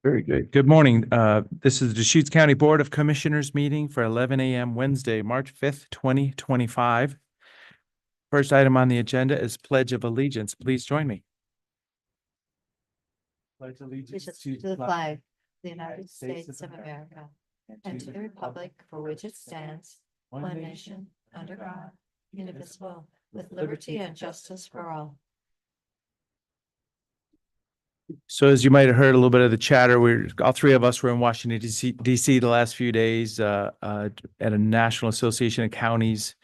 Very good. Good morning. This is the Deschutes County Board of Commissioners meeting for 11 a.m. Wednesday, March 5th, 2025. First item on the agenda is Pledge of Allegiance. Please join me. Pledge allegiance To the flag, of the United States of America, and to the republic for which it stands, one nation, under God, indivisible, with liberty and justice for all. So as you might have heard a little bit of the chatter, all three of us were in Washington, DC the last few days at a National Association of Counties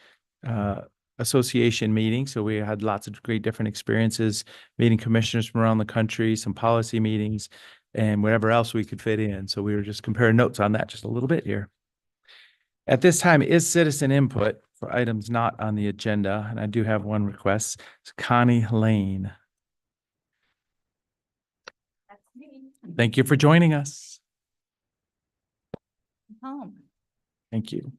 association meeting. So we had lots of great different experiences, meeting commissioners from around the country, some policy meetings, and whatever else we could fit in. So we were just comparing notes on that just a little bit here. At this time is citizen input for items not on the agenda, and I do have one request. It's Connie Lane. Thank you for joining us. Home. Thank you.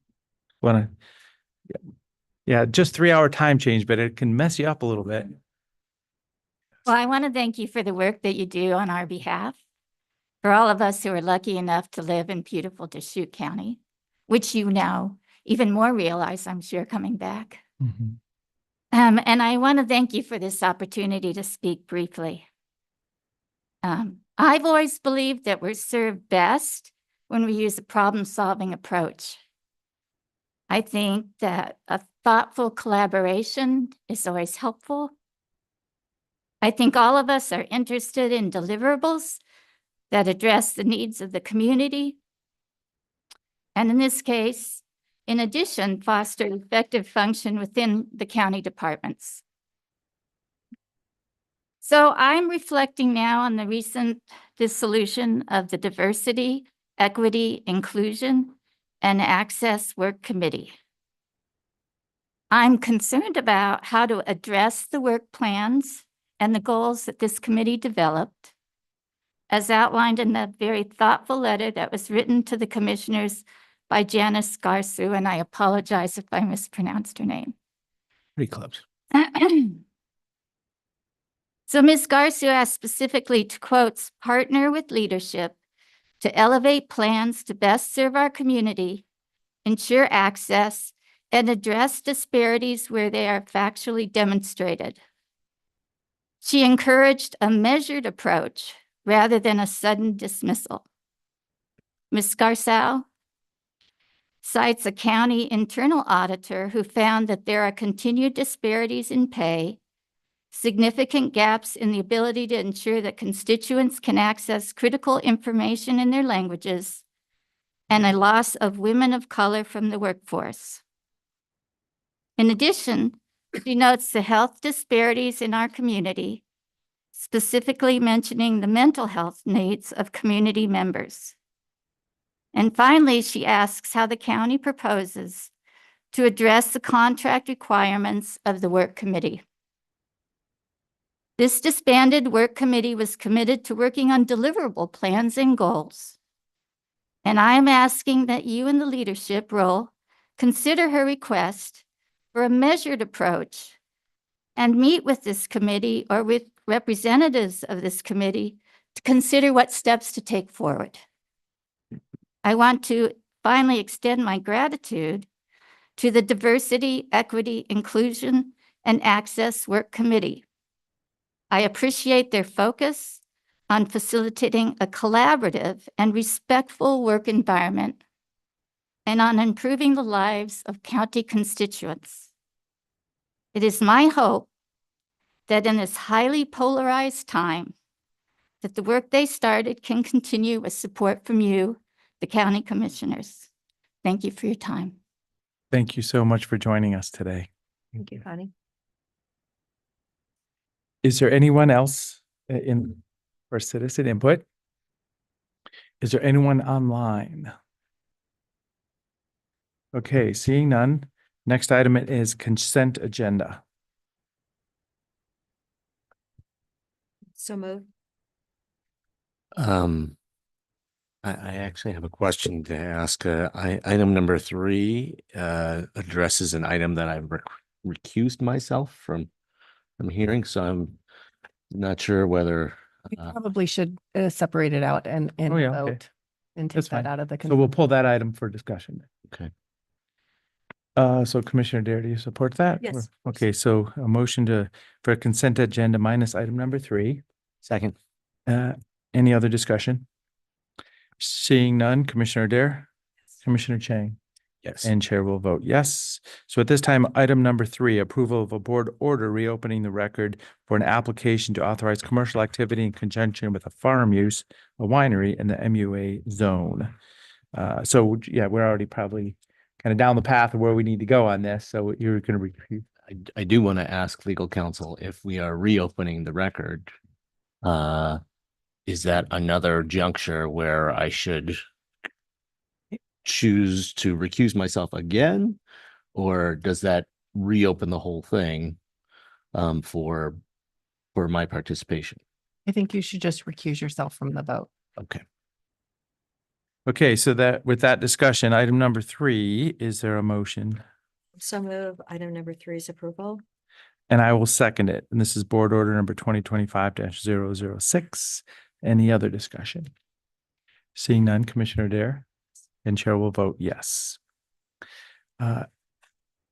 Yeah, just 3-hour time change, but it can mess you up a little bit. Well, I want to thank you for the work that you do on our behalf. For all of us who are lucky enough to live in beautiful Deschutes County, which you now even more realize, I'm sure, coming back. Mhm. And I want to thank you for this opportunity to speak briefly. I've always believed that we're served best when we use a problem-solving approach. I think that a thoughtful collaboration is always helpful. I think all of us are interested in deliverables that address the needs of the community. And in this case, in addition, foster effective function within the county departments. So I'm reflecting now on the recent dissolution of the Diversity, Equity, Inclusion, and Access Work Committee. I'm concerned about how to address the work plans and the goals that this committee developed, as outlined in the very thoughtful letter that was written to the commissioners by Janice Garsu, and I apologize if I mispronounced her name. Pretty close. So Ms. Garcia asked specifically to, quote, partner with leadership to elevate plans to best serve our community, ensure access, and address disparities where they are factually demonstrated. She encouraged a measured approach rather than a sudden dismissal. Ms. Garcia cites a county internal auditor who found that there are continued disparities in pay, significant gaps in the ability to ensure that constituents can access critical information in their languages, and a loss of women of color from the workforce. In addition, she notes the health disparities in our community, specifically mentioning the mental health needs of community members. And finally, she asks how the county proposes to address the contract requirements of the work committee. This disbanded work committee was committed to working on deliverable plans and goals. And I am asking that you in the leadership role consider her request for a measured approach and meet with this committee or with representatives of this committee to consider what steps to take forward. I want to finally extend my gratitude to the Diversity, Equity, Inclusion, and Access Work Committee. I appreciate their focus on facilitating a collaborative and respectful work environment and on improving the lives of county constituents. It is my hope that in this highly polarized time, that the work they started can continue with support from you, the county commissioners. Thank you for your time. Thank you so much for joining us today. Thank you, Connie. Is there anyone else for citizen input? Is there anyone online? Okay, seeing none. Next item is consent agenda. So moved. I actually have a question to ask. Item number 3 addresses an item that I've recused myself from hearing, so I'm not sure whether We probably should separate it out and Oh, yeah, okay. vote and take That's that fine. out of the. So we'll consent. pull that item for discussion. Okay. So Commissioner Dare, do you support that? Yes. Or- Okay, so a motion for a consent agenda minus item number 3. Second. Any other discussion? Seeing none, Commissioner Dare, Commissioner Chang, Yes. and Chair will vote yes. So at this time, item number 3, approval of a board order reopening the record for an application to authorize commercial activity in conjunction with a farm use, a winery in the MUA zone. So yeah, we're already probably kind of down the path of where we need to go on this. So you're going to repeat. I do want to ask legal counsel if we are reopening the record. Is that another juncture where I should choose to recuse myself again? Or does that reopen the whole thing for my participation? I think you should just recuse yourself from the vote. Okay. Okay, so that with that discussion, item number 3, is there a motion? So move item number 3's approval. And I will second it. And this is board order number 2025-006. Any other discussion? Seeing none, Commissioner Dare and Chair will vote yes.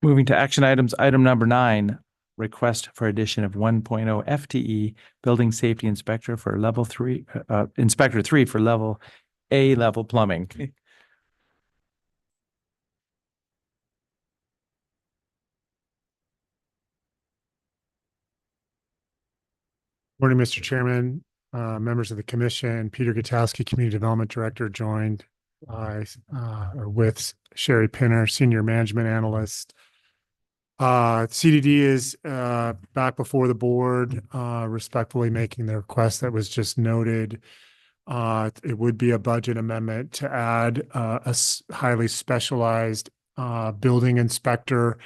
Moving to action items, item number 9, request for addition of 1.0 FTE building safety inspector for level 3, inspector 3 for level A level plumbing. Morning, Mr. Chairman, members of the commission, Peter Gutowski, Community Development Director, joined by, or with Sherry Pinner, Senior Management Analyst. CDD is back before the board, respectfully making the request that was just noted. It would be a budget amendment to add highly specialized building inspector.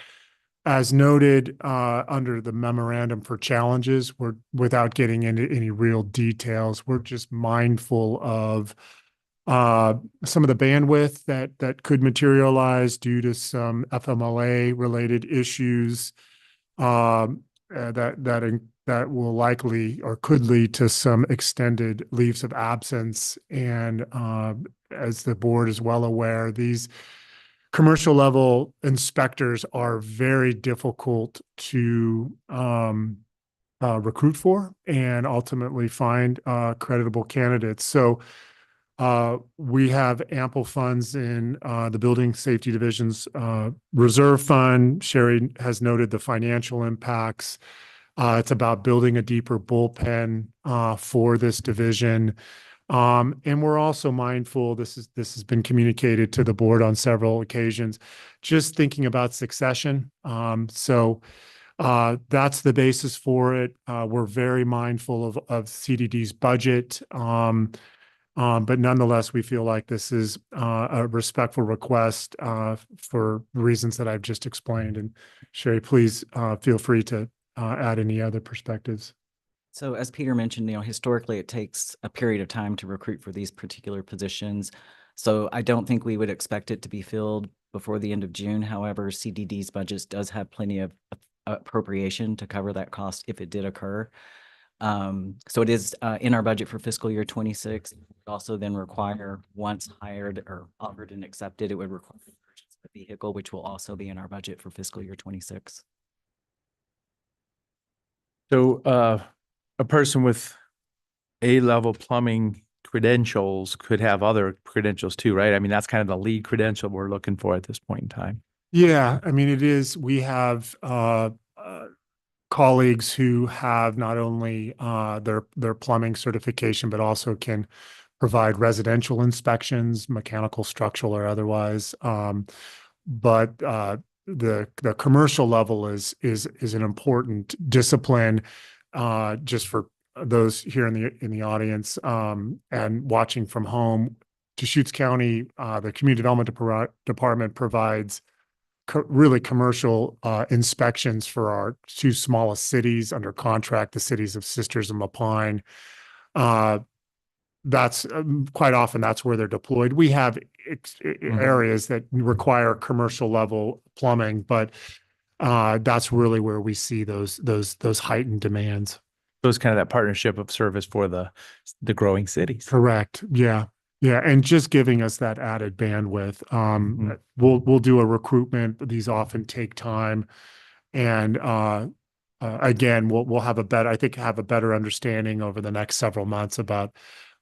As noted, under the memorandum for challenges, we're without getting into any real details, we're just mindful of some of the bandwidth that could materialize due to some FMLA related issues that will likely or could lead to some extended leaves of absence. And as the board is well aware, these commercial level inspectors are very difficult to recruit for and ultimately find creditable candidates. So we have ample funds in the Building Safety Division's reserve fund. Sherry has noted the financial impacts. It's about building a deeper bullpen for this division. And we're also mindful, this has been communicated to the board on several occasions, just thinking about succession. So that's the basis for it. We're very mindful of CDD's budget. But nonetheless, we feel like this is a respectful request for the reasons that I've just explained. And Sherry, please feel free to add any other perspectives. So as Peter mentioned, historically, it takes a period of time to recruit for these particular positions. So I don't think we would expect it to be filled before the end of June. However, CDD's budget does have plenty of appropriation to cover that cost if it did occur. So it is in our budget for fiscal year 26. It would also then require, once hired or offered and accepted, it would require the purchase of a vehicle, which will also be in our budget for fiscal year 26. So a person with A-level plumbing credentials could have other credentials too, right? I mean, that's kind of the lead credential we're looking for at this point in time. Yeah, I mean, it is. We have colleagues who have not only their plumbing certification, but also can provide residential inspections, mechanical, structural, or otherwise. But the commercial level is an important discipline. Just for those here in the audience and watching from home, Deschutes County, the Community Development Department provides really commercial inspections for our 2 smallest cities under contract, the cities of Sisters and LaPine. That's quite often that's where they're deployed. We have areas that require commercial level plumbing, but that's really where we see those heightened demands. So it's kind of that partnership of service for the growing cities. Correct. Yeah. Yeah. And just giving us that added bandwidth. Mhm. We'll do a recruitment, but these often take time. And, again, we'll have have a better understanding over the next several months about,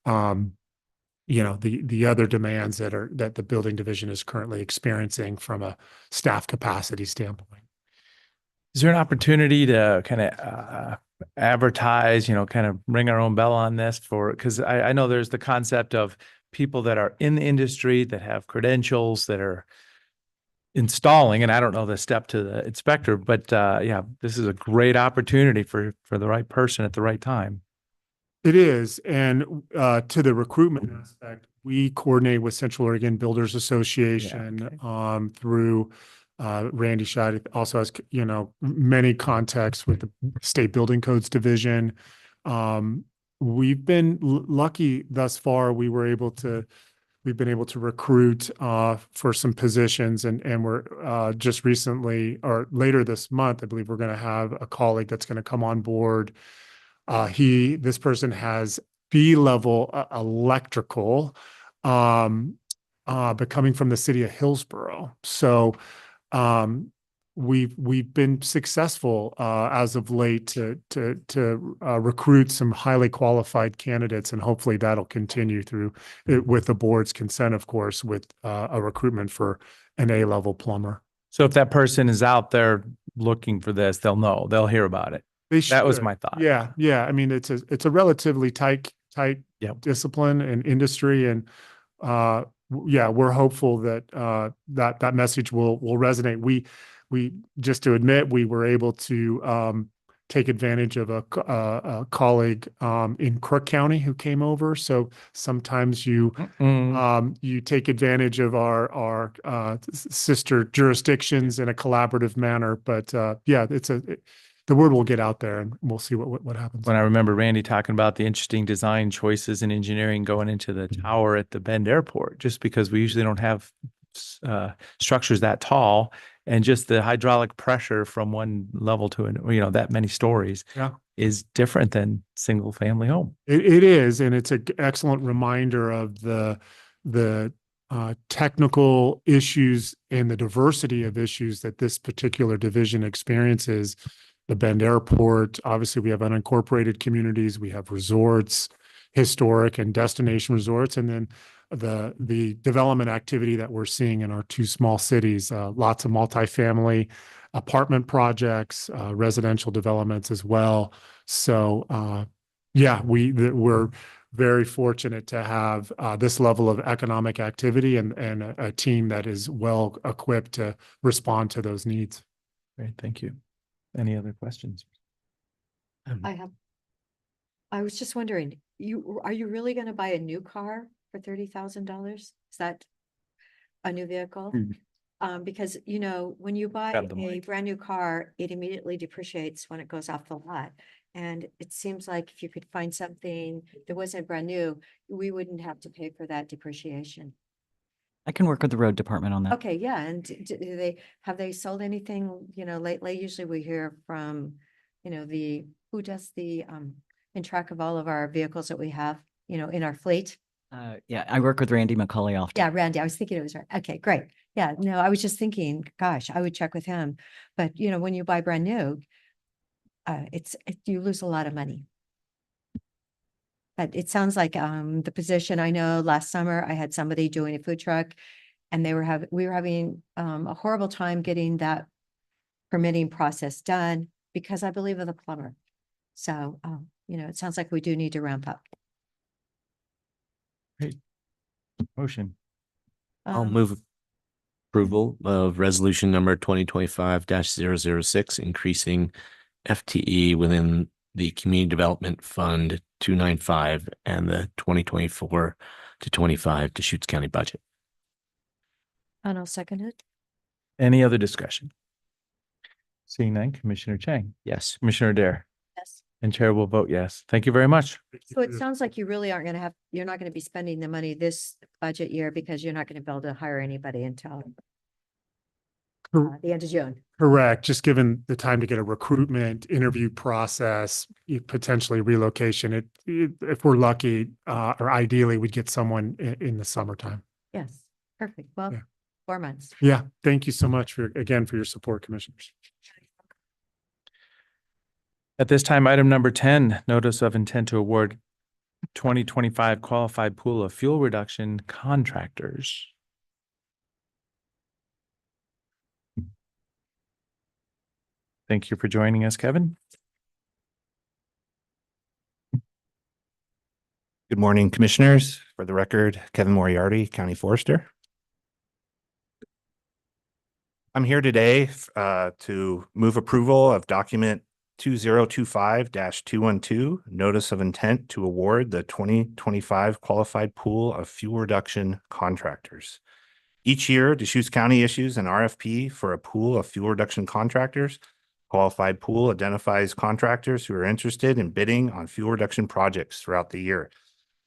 the other demands that the building division is currently experiencing from a staff capacity standpoint. Is there an opportunity to kind of advertise, kind of ring our own bell on this because I know there's the concept of people that are in the industry that have credentials that are installing, and I don't know the step to the inspector, but yeah, this is a great opportunity for the right person at the right time. It is. And to the recruitment aspect, we coordinate with Central Oregon Builders Association okay. through Randy Scheid also has, many contacts with the State Building Codes Division. We've been lucky thus far. We've been able to recruit for some positions and we're just recently or later this month, I believe we're going to have a colleague that's going to come on board. This person has B-level electrical, but coming from the city of Hillsborough. So, we've been successful, as of late to recruit some highly qualified candidates, and hopefully that'll continue through with the board's consent, of course, with a recruitment for an A-level plumber. So if that person is out there looking for this, they'll hear about it. That was should. my thought. Yeah, yeah. I mean, it's a relatively tight Yep. discipline and industry, and yeah, we're hopeful that that message will resonate. We just to admit, we were able to take advantage of a colleague in Crook County who came over. So sometimes you take advantage of our sister jurisdictions in a collaborative manner. But yeah, the word will get out there, and we'll see what happens. When I remember Randy talking about the interesting design choices and engineering going into the tower at the Bend Airport, just because we usually don't have structures that tall, and just the hydraulic pressure from one level to that many stories is different than single family home. It is, and it's an excellent reminder of the technical issues and the diversity of issues that this particular division experiences. The Bend Airport, obviously we have unincorporated communities, we have resorts, historic and destination resorts, and then the development activity that we're seeing in our two small cities, lots of multifamily apartment projects, residential developments as well. So yeah, we're very fortunate to have this level of economic activity and a team that is well equipped to respond to those needs. Great, thank you. Any other questions? I was just wondering, are you really gonna buy a new car for $30,000? Is that a new vehicle? Because, when you buy Grab the a mic. brand new car, it immediately depreciates when it goes off the lot. And it seems like if you could find something that wasn't brand new, we wouldn't have to pay for that depreciation. I can work with the road department on that. Okay, yeah, and have they sold anything, lately? Usually we hear from, who does the, in track of all of our vehicles that we have, in our fleet. Yeah, I work with Randy McCauley often. Yeah, Randy, I was thinking it was right. Okay, great. Yeah, no, I was just thinking, gosh, I would check with him. But, when you buy brand new, you lose a lot of money. But it sounds like the position, I know last summer I had somebody doing a food truck and we were having a horrible time getting that permitting process done because I believe of the plumber. So, it sounds like we do need to ramp up. Motion. I'll move approval of resolution number 2025-006, increasing FTE within the Community Development Fund 295 and the 2024 to 25 Deschutes County budget. And I'll second it. Any other discussion? Seeing none, Commissioner Chang, Yes. Commissioner Dare, Yes. and Chair will vote yes. Thank you very much. So it sounds like you really aren't you're not going to be spending the money this budget year because you're not going to be able to hire anybody until. the end of June. Correct. Just given the time to get a recruitment, interview process, potentially relocation, if we're lucky, or ideally, we'd get someone in the summertime. Yes, perfect. Well, Yeah. 4 months. Yeah, thank you so much again, for your support, commissioners. At this time, item number 10, notice of intent to award 2025 qualified pool of fuel reduction contractors. Thank you for joining us, Kevin. Good morning, commissioners. For the record, Kevin Moriarty, County Forester. I'm here today to move approval of document 2025-212, notice of intent to award the 2025 qualified pool of fuel reduction contractors. Each year, Deschutes County issues an RFP for a pool of fuel reduction contractors. Qualified pool identifies contractors who are interested in bidding on fuel reduction projects throughout the year.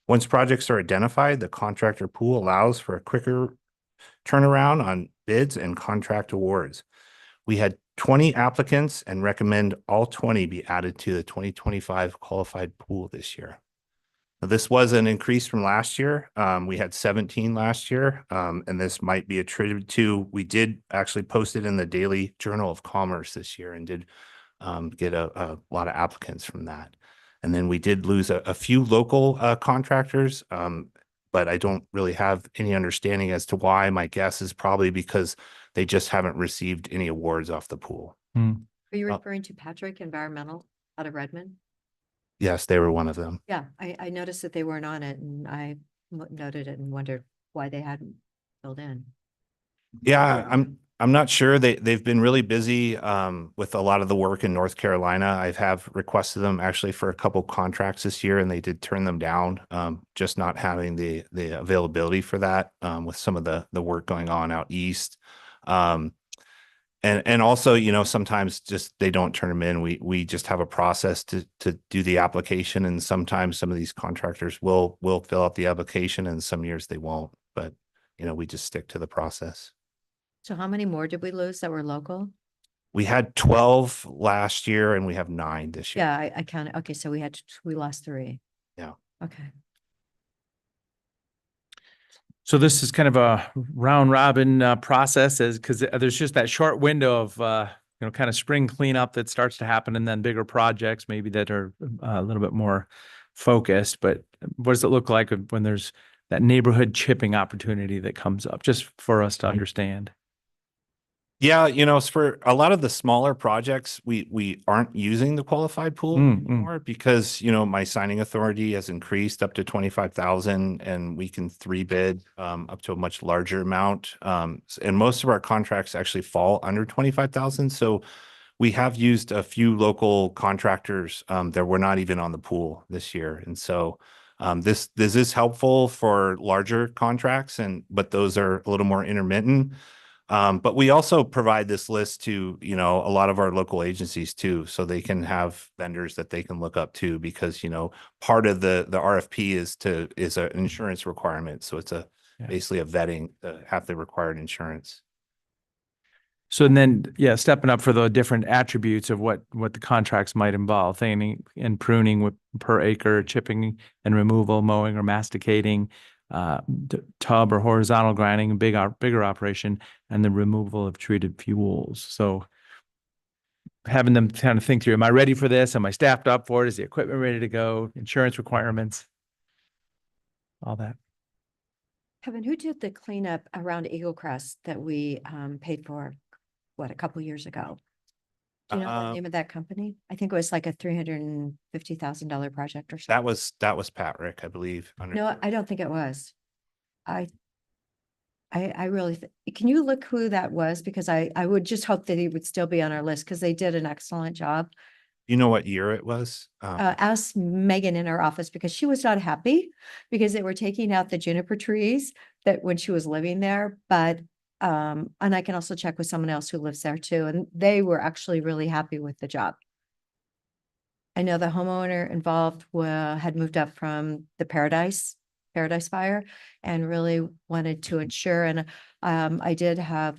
Once projects are identified, the contractor pool allows for a quicker turnaround on bids and contract awards. We had 20 applicants and recommend all 20 be added to the 2025 qualified pool this year. Now, this was an increase from last year. We had 17 last year, and this might be attributed to, we did actually post it in the Daily Journal of Commerce this year and did get a lot of applicants from that. And then we did lose a few local contractors, but I don't really have any understanding as to why. My guess is probably because they just haven't received any awards off the pool. Are you Uh, referring to Patrick Environmental out of Redmond? Yes, they were one of them. Yeah, I noticed that they weren't on it and I noted it and wondered why they hadn't filled in. Yeah, I'm not sure. They've been really busy with a lot of the work in North Carolina. I have requested them actually for a couple contracts this year, and they did turn them down. Just not having the availability for that with some of the work going on out east. And also, you know, sometimes just they don't turn them in. We just have a process to do the application, and sometimes some of these contractors will fill out the application, and some years they won't. But you know, we just stick to the process. So how many more did we lose that were local? We had 12 last year, and we have 9 this year. Yeah, I counted. Okay, so we lost 3. Yeah. Okay. So this is kind of a round robin process, as because there's just that short window of kind of spring cleanup that starts to happen, and then bigger projects maybe that are a little bit more focused. But what does it look like when there's that neighborhood chipping opportunity that comes up, just for us to understand? Yeah, you know, for a lot of the smaller projects, we aren't using the qualified pool anymore because, you know, my signing authority has increased up to 25,000, and we can 3-bid up to a much larger amount. And most of our contracts actually fall under 25,000. So we have used a few local contractors that were not even on the pool this year. And so this is helpful for larger contracts, but those are a little more intermittent. But we also provide this list to, you know, a lot of our local agencies too, so they can have vendors that they can look up to, because, you know, part of the RFP is an insurance requirement. So it's basically a vetting to have the required insurance. So and then, stepping up for the different attributes of what the contracts might involve, thinning and pruning with per acre, chipping and removal, mowing or masticating, tub or horizontal grinding, bigger operation, and the removal of treated fuels. So having them kind of think through, am I ready for this? Am I staffed up for it? Is the equipment ready to go? Insurance requirements, all that. Kevin, who did the cleanup around Eagle Crest that we paid for, a couple years ago? Do you know the name of that company? I think it was like a $350,000 project or something. That was Pat Rick, I believe. No, I don't think it was. I really, can you look who that was? Because I would just hope that he would still be on our list, because they did an excellent job. You know what year it was? Ask Megan in her office, because she was not happy because they were taking out the juniper trees that when she was living there. But and I can also check with someone else who lives there too, and they were actually really happy with the job. I know the homeowner involved had moved up from the Paradise Fire and really wanted to ensure. And I did have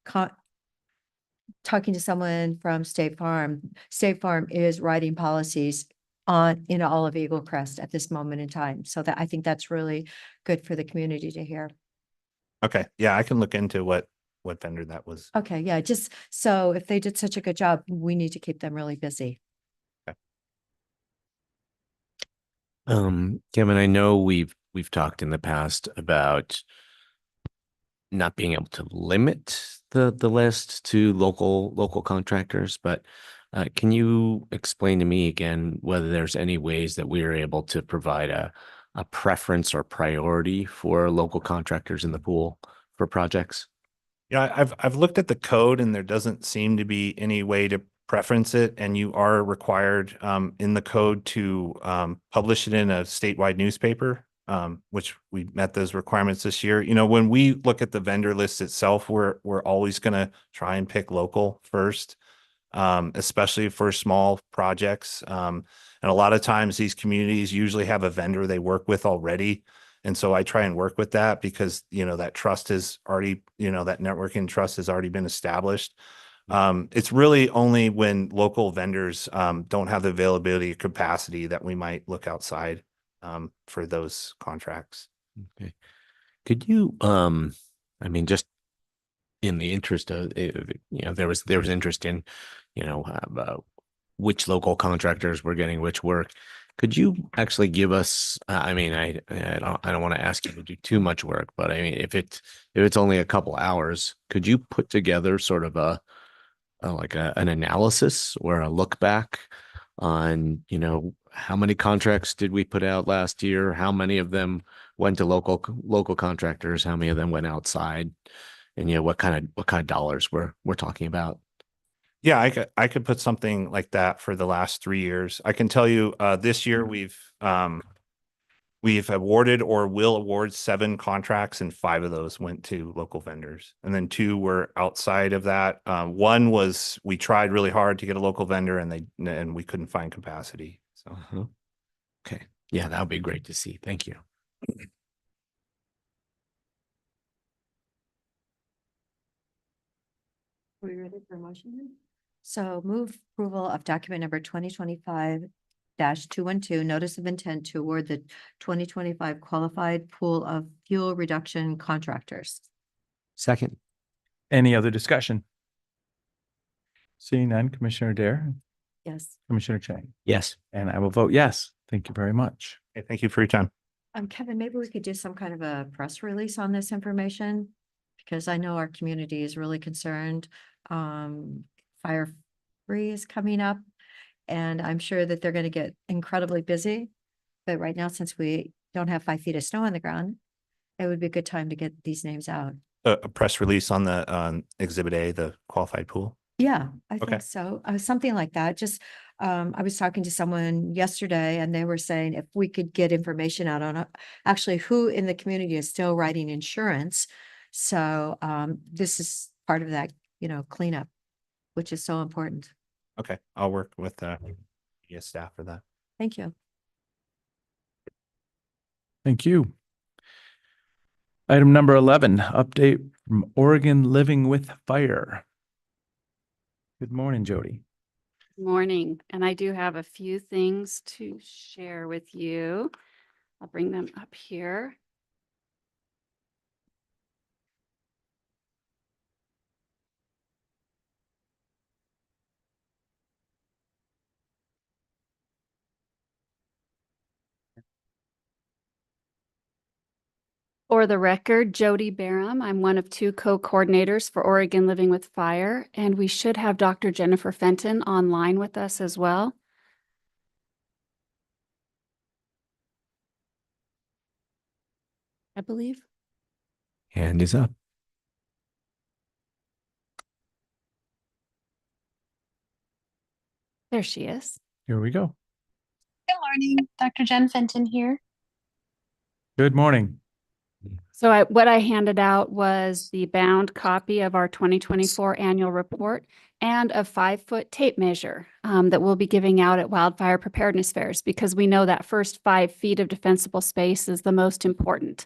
talking to someone from State Farm. State Farm is writing policies in all of Eagle Crest at this moment in time. So that, I think that's really good for the community to hear. Okay, yeah, I can look into what vendor that was. Okay, yeah, just so if they did such a good job, we need to keep them really busy. Kevin, I know we've talked in the past about not being able to limit the list to local contractors, but can you explain to me again whether there's any ways that we are able to provide a preference or priority for local contractors in the pool for projects? Yeah, I've looked at the code and there doesn't seem to be any way to preference it, and you are required in the code to publish it in a statewide newspaper, which we met those requirements this year. You know, when we look at the vendor list itself, we're always going to try and pick local first, especially for small projects. And a lot of times these communities usually have a vendor they work with already. And so I try and work with that because, you know, that trust is already, you know, that networking trust has already been established. It's really only when local vendors don't have the availability or capacity that we might look outside for those contracts. Okay. Could you, I mean, just in the interest of, you know, there was interest in, you know, which local contractors were getting which work. Could you actually give us, I mean, I don't want to ask you to do too much work, but I mean, if it's only a couple hours, could you put together sort of an analysis or a look back on, you know, how many contracts did we put out last year? How many of them went to local contractors? How many of them went outside? And, you know, what kind of dollars we're talking about? Yeah, I could put something like that for the last 3 years. I can tell you, this year we've awarded or will award 7 contracts, and 5 of those went to local vendors. And then 2 were outside of that. One was, we tried really hard to get a local vendor and we couldn't find capacity. So, Okay. Yeah, that would be great to see. Thank you. Are we ready for a motion then? So move approval of document number 2025-212, notice of intent to award the 2025 qualified pool of fuel reduction contractors. Second. Any other discussion? Seeing none, Commissioner Dare, Yes. Commissioner Chang, Yes. and I will vote yes. Thank you very much. okay, thank you for your time. Kevin, maybe we could do some kind of a press release on this information, because I know our community is really concerned. Fire Free is coming up, and I'm sure that they're going to get incredibly busy. But right now, since we don't have 5 feet of snow on the ground, it would be a good time to get these names out. A press release on the Exhibit A, the qualified pool. Yeah, I Okay. think so. Something like that. Just, I was talking to someone yesterday and they were saying if we could get information out on actually who in the community is still writing insurance. So, this is part of that, you know, cleanup, which is so important. Okay, I'll work with staff for that. Thank you. Thank you. Item number 11, update from Oregon Living with Fire. Good morning, Jody. Morning, and I do have a few things to share with you. I'll bring them up here. For the record, Jody Barham. I'm one of 2 co-coordinators for Oregon Living with Fire, and we should have Dr. Jennifer Fenton online with us as well. I believe. Hand is up. There she is. Here we go. Good morning, Dr. Jen Fenton here. Good morning. So what I handed out was the bound copy of our 2024 annual report and a 5-foot tape measure that we'll be giving out at wildfire preparedness fairs, because we know that first 5 feet of defensible space is the most important.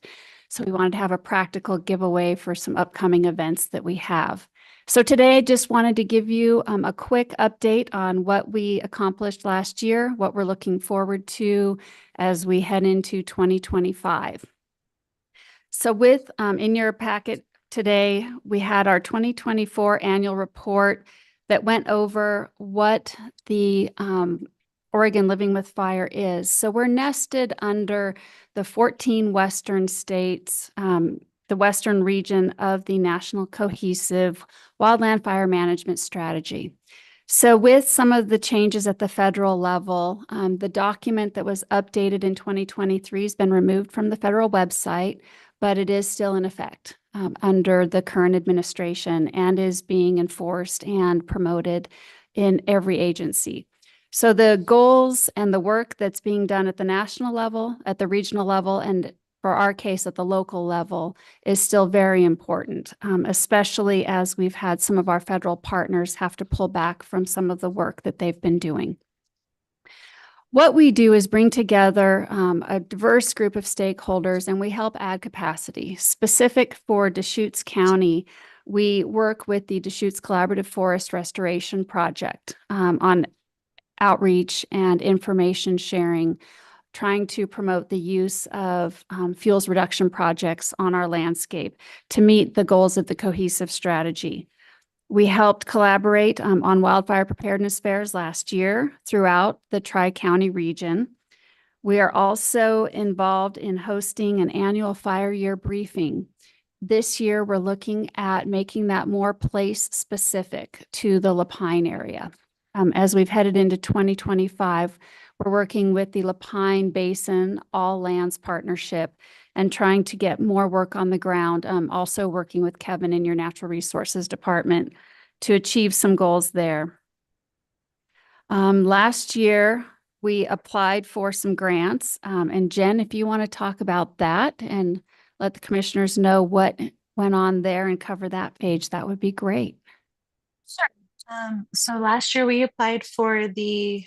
So we wanted to have a practical giveaway for some upcoming events that we have. So today I just wanted to give you a quick update on what we accomplished last year, what we're looking forward to as we head into 2025. So with in your packet today, we had our 2024 annual report that went over what the Oregon Living with Fire is. So we're nested under the 14 Western states, the Western region of the National Cohesive Wildland Fire Management Strategy. So with some of the changes at the federal level, the document that was updated in 2023 has been removed from the federal website, but it is still in effect under the current administration and is being enforced and promoted in every agency. So the goals and the work that's being done at the national level, at the regional level, and for our case at the local level is still very important, especially as we've had some of our federal partners have to pull back from some of the work that they've been doing. What we do is bring together a diverse group of stakeholders and we help add capacity. Specific for Deschutes County, we work with the Deschutes Collaborative Forest Restoration Project on outreach and information sharing, trying to promote the use of fuels reduction projects on our landscape to meet the goals of the cohesive strategy. We helped collaborate on wildfire preparedness fairs last year throughout the Tri-County region. We are also involved in hosting an annual fire year briefing. This year, we're looking at making that more place-specific to the La Pine area. As we've headed into 2025, we're working with the La Pine Basin All Lands Partnership and trying to get more work on the ground, also working with Kevin in your Natural Resources Department to achieve some goals there. Last year, we applied for some grants. And Jen, if you want to talk about that and let the commissioners know what went on there and cover that page, that would be great. Sure. So last year we applied for the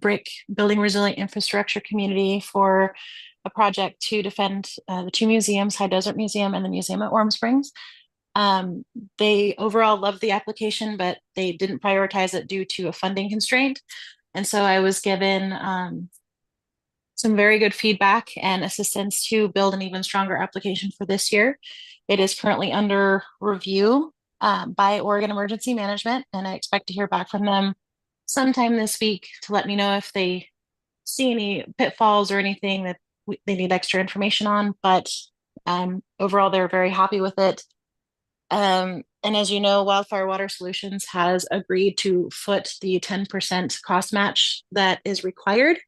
BRIC Building Resilient Infrastructure Community for a project to defend the two museums, High Desert Museum and the museum at Warm Springs. They overall loved the application, but they didn't prioritize it due to a funding constraint. And so I was given some very good feedback and assistance to build an even stronger application for this year. It is currently under review by Oregon Emergency Management, and I expect to hear back from them sometime this week to let me know if they see any pitfalls or anything that they need extra information on. But overall, they're very happy with it. And as you know, Wildfire Water Solutions has agreed to foot the 10% cost match that is required.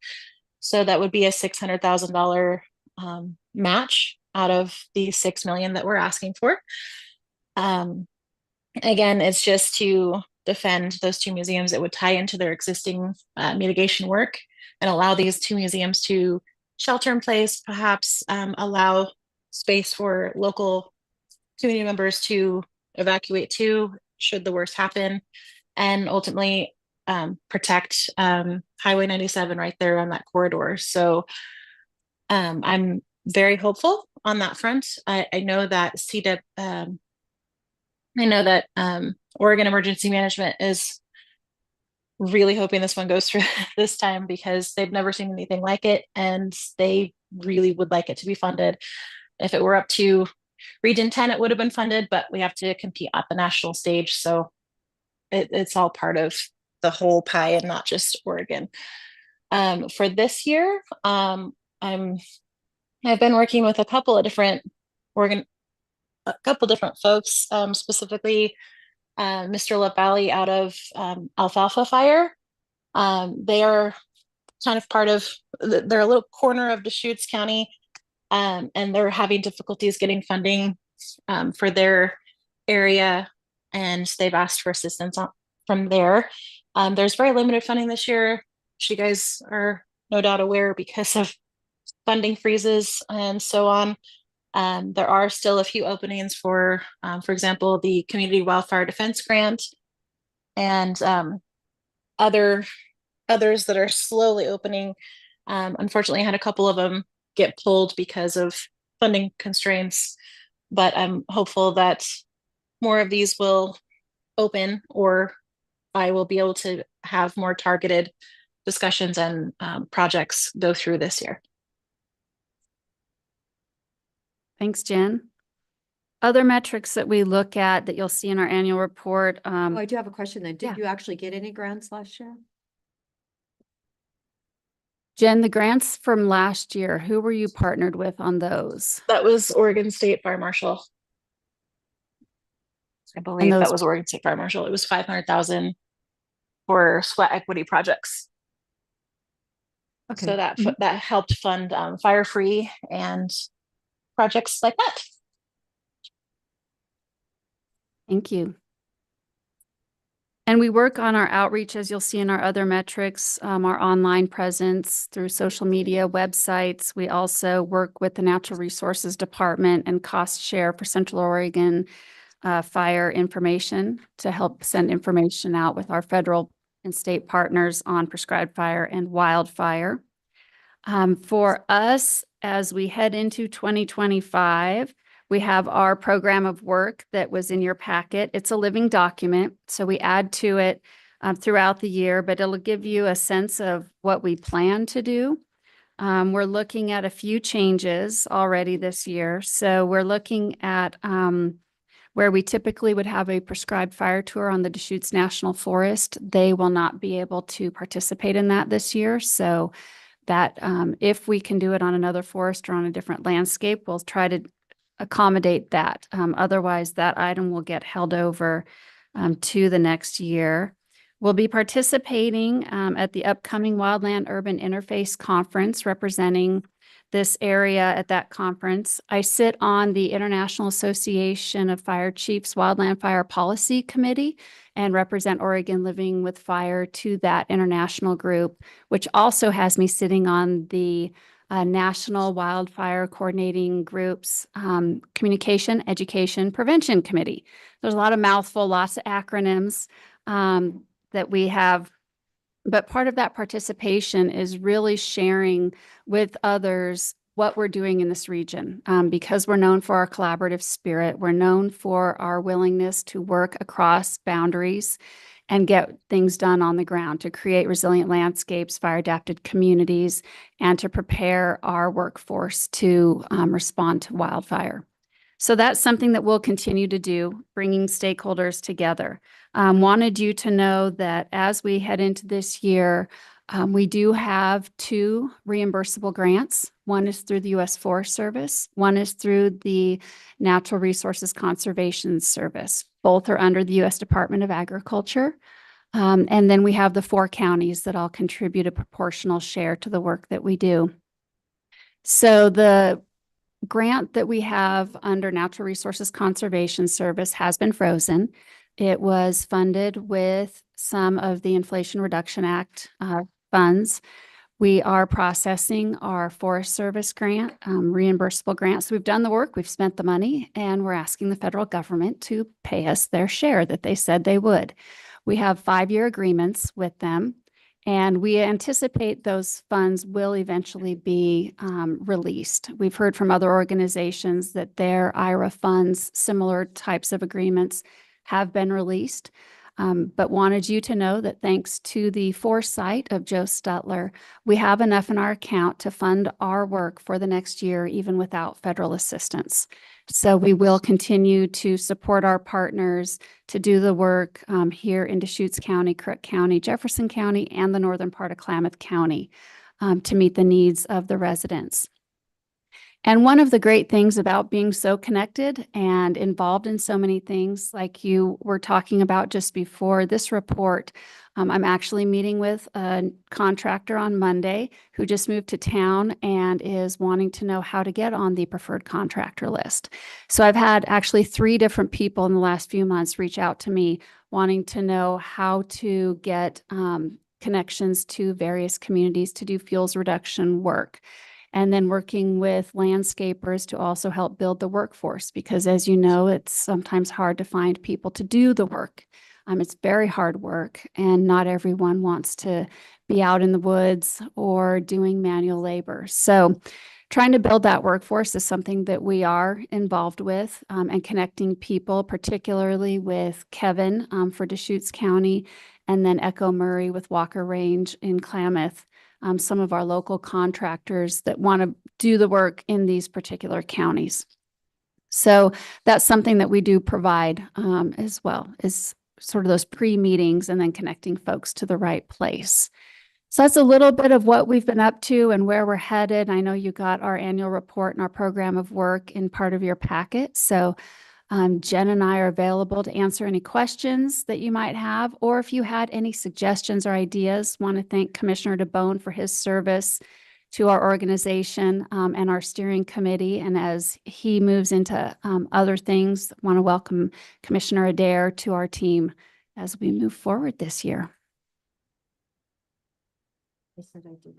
So that would be a $600,000 match out of the $6 million that we're asking for. Again, it's just to defend those two museums. It would tie into their existing mitigation work and allow these two museums to shelter in place, perhaps allow space for local community members to evacuate to should the worst happen, and ultimately protect Highway 97 right there on that corridor. So I'm very hopeful on that front. I know that CDEP, I know that Oregon Emergency Management is really hoping this one goes through this time because they've never seen anything like it and they really would like it to be funded. If it were up to Region 10, it would have been funded, but we have to compete at the national stage. So it's all part of the whole pie and not just Oregon. For this year, I've been working with a couple of different folks, specifically Mr. LaValley out of Alfalfa Fire. They are kind of part of, they're a little corner of Deschutes County, and they're having difficulties getting funding for their area, and they've asked for assistance from there. There's very limited funding this year, which you guys are no doubt aware because of funding freezes and so on. There are still a few openings for example, the Community Wildfire Defense Grant and others that are slowly opening. Unfortunately, I had a couple of them get pulled because of funding constraints, but I'm hopeful that more of these will open, or I will be able to have more targeted discussions and projects go through this year. Thanks, Jen. Other metrics that we look at that you'll see in our annual report. Oh, I do have a question then. yeah. Did you actually get any grants last year? Jen, the grants from last year, who were you partnered with on those? That was Oregon State Fire Marshal. I believe those- that was Oregon State Fire Marshal. It was 500,000 for sweat equity projects. Okay. So that Mhm. that helped fund Fire Free and projects like that. Thank you. And we work on our outreach, as you'll see in our other metrics, our online presence through social media, websites. We also work with the Natural Resources Department and Cost Share for Central Oregon fire information to help send information out with our federal and state partners on prescribed fire and wildfire. For us, as we head into 2025, we have our program of work that was in your packet. It's a living document, so we add to it throughout the year, but it'll give you a sense of what we plan to do. We're looking at a few changes already this year. So we're looking at where we typically would have a prescribed fire tour on the Deschutes National Forest. They will not be able to participate in that this year. So that if we can do it on another forest or on a different landscape, we'll try to accommodate that. Otherwise, that item will get held over to the next year. We'll be participating at the upcoming Wildland Urban Interface Conference, representing this area at that conference. I sit on the International Association of Fire Chiefs Wildland Fire Policy Committee and represent Oregon Living with Fire to that international group, which also has me sitting on the National Wildfire Coordinating Group's Communication, Education, Prevention Committee. There's a lot of mouthful, lots of acronyms that we have. But part of that participation is really sharing with others what we're doing in this region, because we're known for our collaborative spirit. We're known for our willingness to work across boundaries and get things done on the ground to create resilient landscapes, fire-adapted communities, and to prepare our workforce to respond to wildfire. So that's something that we'll continue to do, bringing stakeholders together. Wanted you to know that as we head into this year, we do have 2 reimbursable grants. One is through the U.S. Forest Service. One is through the Natural Resources Conservation Service. Both are under the U.S. Department of Agriculture. And then we have the 4 counties that all contribute a proportional share to the work that we do. So the grant that we have under Natural Resources Conservation Service has been frozen. It was funded with some of the Inflation Reduction Act funds. We are processing our Forest Service grant, reimbursable grant. So we've done the work, we've spent the money, and we're asking the federal government to pay us their share that they said they would. We have 5-year agreements with them, and we anticipate those funds will eventually be released. We've heard from other organizations that their IRA funds, similar types of agreements, have been released. But wanted you to know that thanks to the foresight of Joe Stutler, we have enough in our account to fund our work for the next year, even without federal assistance. So we will continue to support our partners to do the work here in Deschutes County, Crook County, Jefferson County, and the northern part of Klamath County to meet the needs of the residents. And one of the great things about being so connected and involved in so many things, like you were talking about just before this report, I'm actually meeting with a contractor on Monday who just moved to town and is wanting to know how to get on the preferred contractor list. So I've had actually 3 different people in the last few months reach out to me wanting to know how to get connections to various communities to do fuels reduction work. And then working with landscapers to also help build the workforce, because as you know, it's sometimes hard to find people to do the work. It's very hard work, and not everyone wants to be out in the woods or doing manual labor. So trying to build that workforce is something that we are involved with, and connecting people, particularly with Kevin for Deschutes County, and then Echo Murray with Walker Range in Klamath, some of our local contractors that want to do the work in these particular counties. So that's something that we do provide as well, is sort of those pre-meetings and then connecting folks to the right place. So that's a little bit of what we've been up to and where we're headed. I know you got our annual report and our program of work in part of your packet. So Jen and I are available to answer any questions that you might have, or if you had any suggestions or ideas. Want to thank Commissioner DeBonne for his service to our organization and our steering committee. And as he moves into other things, want to welcome Commissioner Adair to our team as we move forward this year. I said I do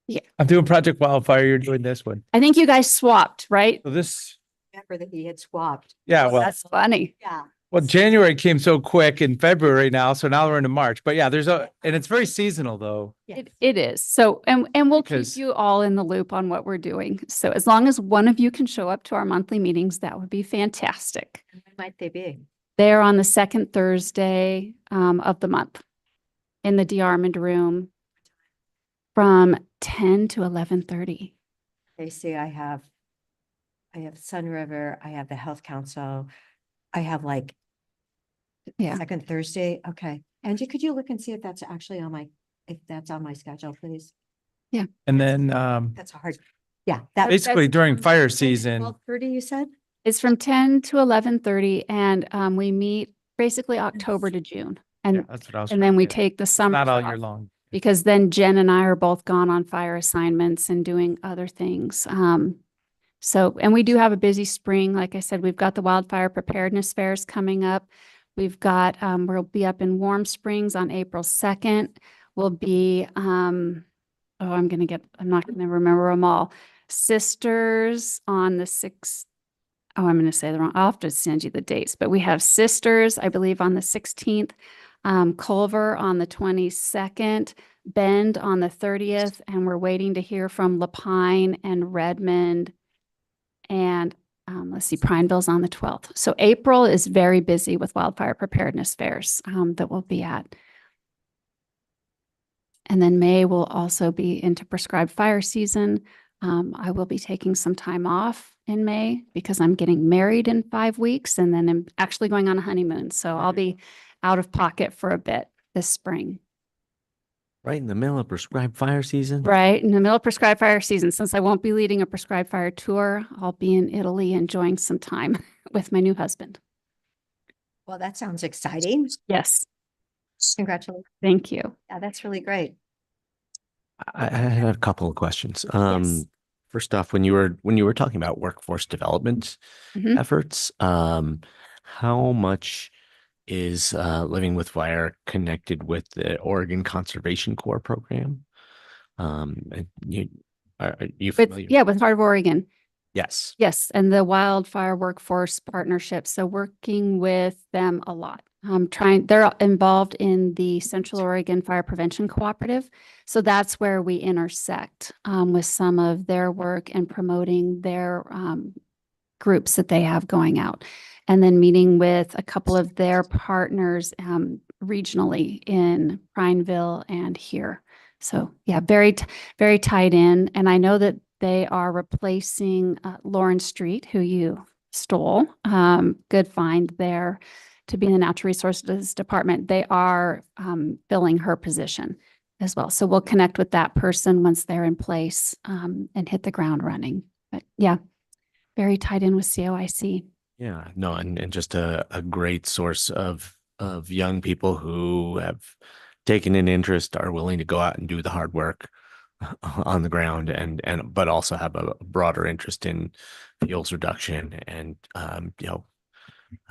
that. I'm doing Project Wildfire. You're doing this one. I think you guys swapped, right? So this, Remember that he had swapped. yeah, well, That's funny. Yeah. well, January came so quick in February now. So now we're into March, but yeah, and it's very seasonal though. It is. So, and we'll keep Because- you all in the loop on what we're doing. So as long as one of you can show up to our monthly meetings, that would be fantastic. When might they be? They're on the second Thursday of the month in the DeArmond room from 10 to 11:30. They see I have Sun River, I have the Health Council, I have like Yeah. second Thursday. Okay. Angie, could you look and see if that's actually if that's on my schedule, please? And then That's a hard, yeah. That basically during fire season, 12:30, you said? It's from 10 to 11:30 and we meet basically October to June. yeah, And, that's what I was. and then trying we to get. take the summer Not all off. year long. Because then Jen and I are both gone on fire assignments and doing other things. So, and we do have a busy spring. Like I said, we've got the wildfire preparedness fairs coming up. We've got, we'll be up in Warm Springs on April 2nd. We'll be, I'm not going to remember them all. Sisters on the 6th. Oh, I'm going to say the wrong. I'll have to send you the dates, but we have Sisters, I believe, on the 16th. Culver on the 22nd, Bend on the 30th, and we're waiting to hear from Lapine and Redmond. And let's see, Prineville's on the 12th. So April is very busy with wildfire preparedness fairs that we'll be at. And then May will also be into prescribed fire season. I will be taking some time off in May because I'm getting married in 5 weeks and then I'm actually going on a honeymoon. So I'll be out of pocket for a bit this spring. Right in the middle of prescribed fire season. Right in the middle of prescribed fire season. Since I won't be leading a prescribed fire tour, I'll be in Italy enjoying some time with my new husband. Well, that sounds exciting. Yes, Congratulations. thank you. Yeah, that's really great. I had a couple of questions. Yes. First off, when you were talking about workforce development Mhm. efforts, how much is Living with Fire connected with the Oregon Conservation Corps program? And are you familiar? With Heart of Oregon. Yes. Yes, and the Wildfire Workforce Partnership. So working with them a lot. They're involved in the Central Oregon Fire Prevention Cooperative. So that's where we intersect with some of their work and promoting their groups that they have going out. And then meeting with a couple of their partners regionally in Prineville and here. So yeah, very tied in. And I know that they are replacing Lauren Street, who you stole. Good find there to be in the Natural Resources Department. They are filling her position as well. So we'll connect with that person once they're in place and hit the ground running. But yeah, very tied in with COIC. Yeah, no, and just a great source of young people who have taken an interest, are willing to go out and do the hard work on the ground, but also have a broader interest in fuels reduction and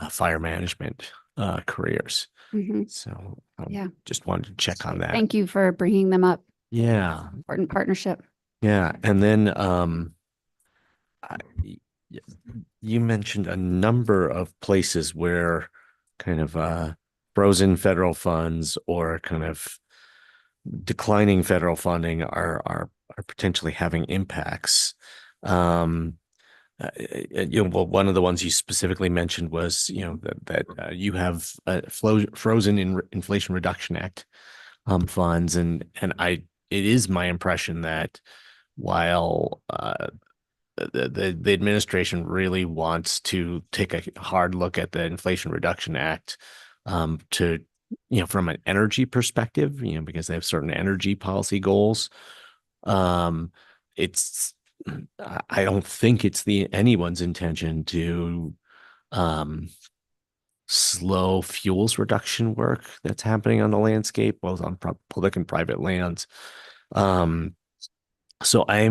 fire management careers. Mhm. So Yeah. just wanted to check on that. Thank you for bringing them up. Yeah, Important partnership. yeah, and then you mentioned a number of places where kind of frozen federal funds or kind of declining federal funding are are potentially having impacts. Well, one of the ones you specifically mentioned was, that you have frozen in Inflation Reduction Act funds, and it is my impression that while the administration really wants to take a hard look at the Inflation Reduction Act, to from an energy perspective, because they have certain energy policy goals. It's I don't think it's anyone's intention to slow fuels reduction work that's happening on the landscape, both on public and private lands. So I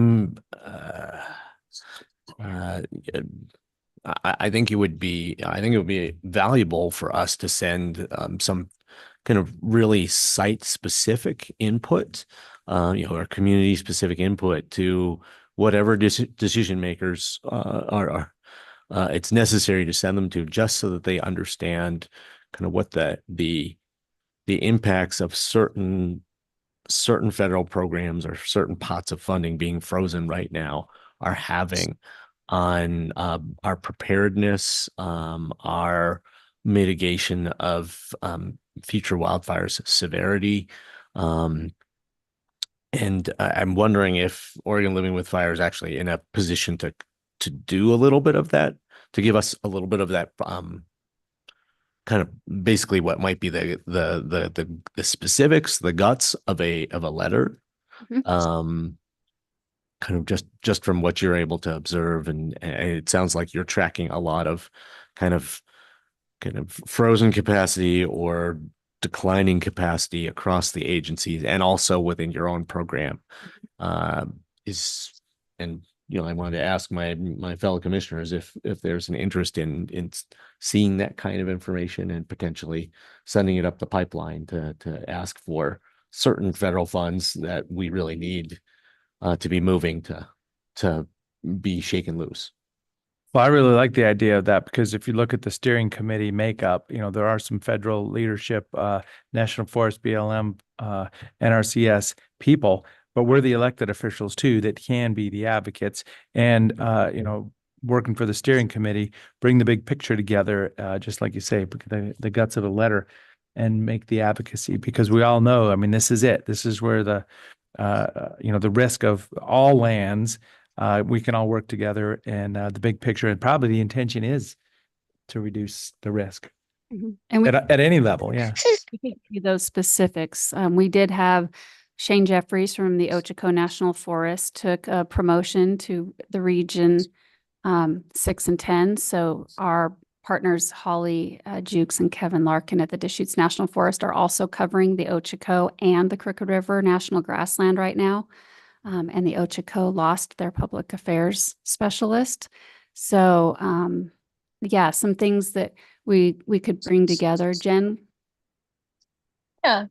think it would be valuable for us to send some kind of really site specific input, or community specific input to whatever decision makers are. It's necessary to send them to, just so that they understand kind of what the impacts of certain federal programs or certain pots of funding being frozen right now are having on our preparedness, our mitigation of future wildfires severity. And I'm wondering if Oregon Living with Fire is actually in a position to do a little bit of that, to give us a little bit of that kind of basically what might be the specifics, the guts of a letter. Mhm. Kind of just from what you're able to observe, and it sounds like you're tracking a lot of kind of frozen capacity or declining capacity across the agencies and also within your own program. I wanted to ask my fellow commissioners if there's an interest in seeing that kind of information and potentially sending it up the pipeline to ask for certain federal funds that we really need to be moving to be shaken loose. Well, I really like the idea of that, because if you look at the steering committee makeup, there are some federal leadership, National Forest, BLM, NRCS people, but we're the elected officials too that can be the advocates, and working for the steering committee, bring the big picture together, just like you say, the guts of a letter, and make the advocacy, because we all know, I mean, this is it. This is where the risk of all lands, we can all work together, and the big picture, and probably the intention is to reduce the risk And we at any level. Yeah. we can give you those specifics. We did have Shane Jeffries from the Ochoco National Forest took a promotion to the region 6 and 10. So our partners, Holly Jukes and Kevin Larkin at the Deschutes National Forest, are also covering the Ochoco and the Crooked River National Grassland right now. And the Ochoco lost their public affairs specialist. So some things that we could bring together. Jen? Yeah.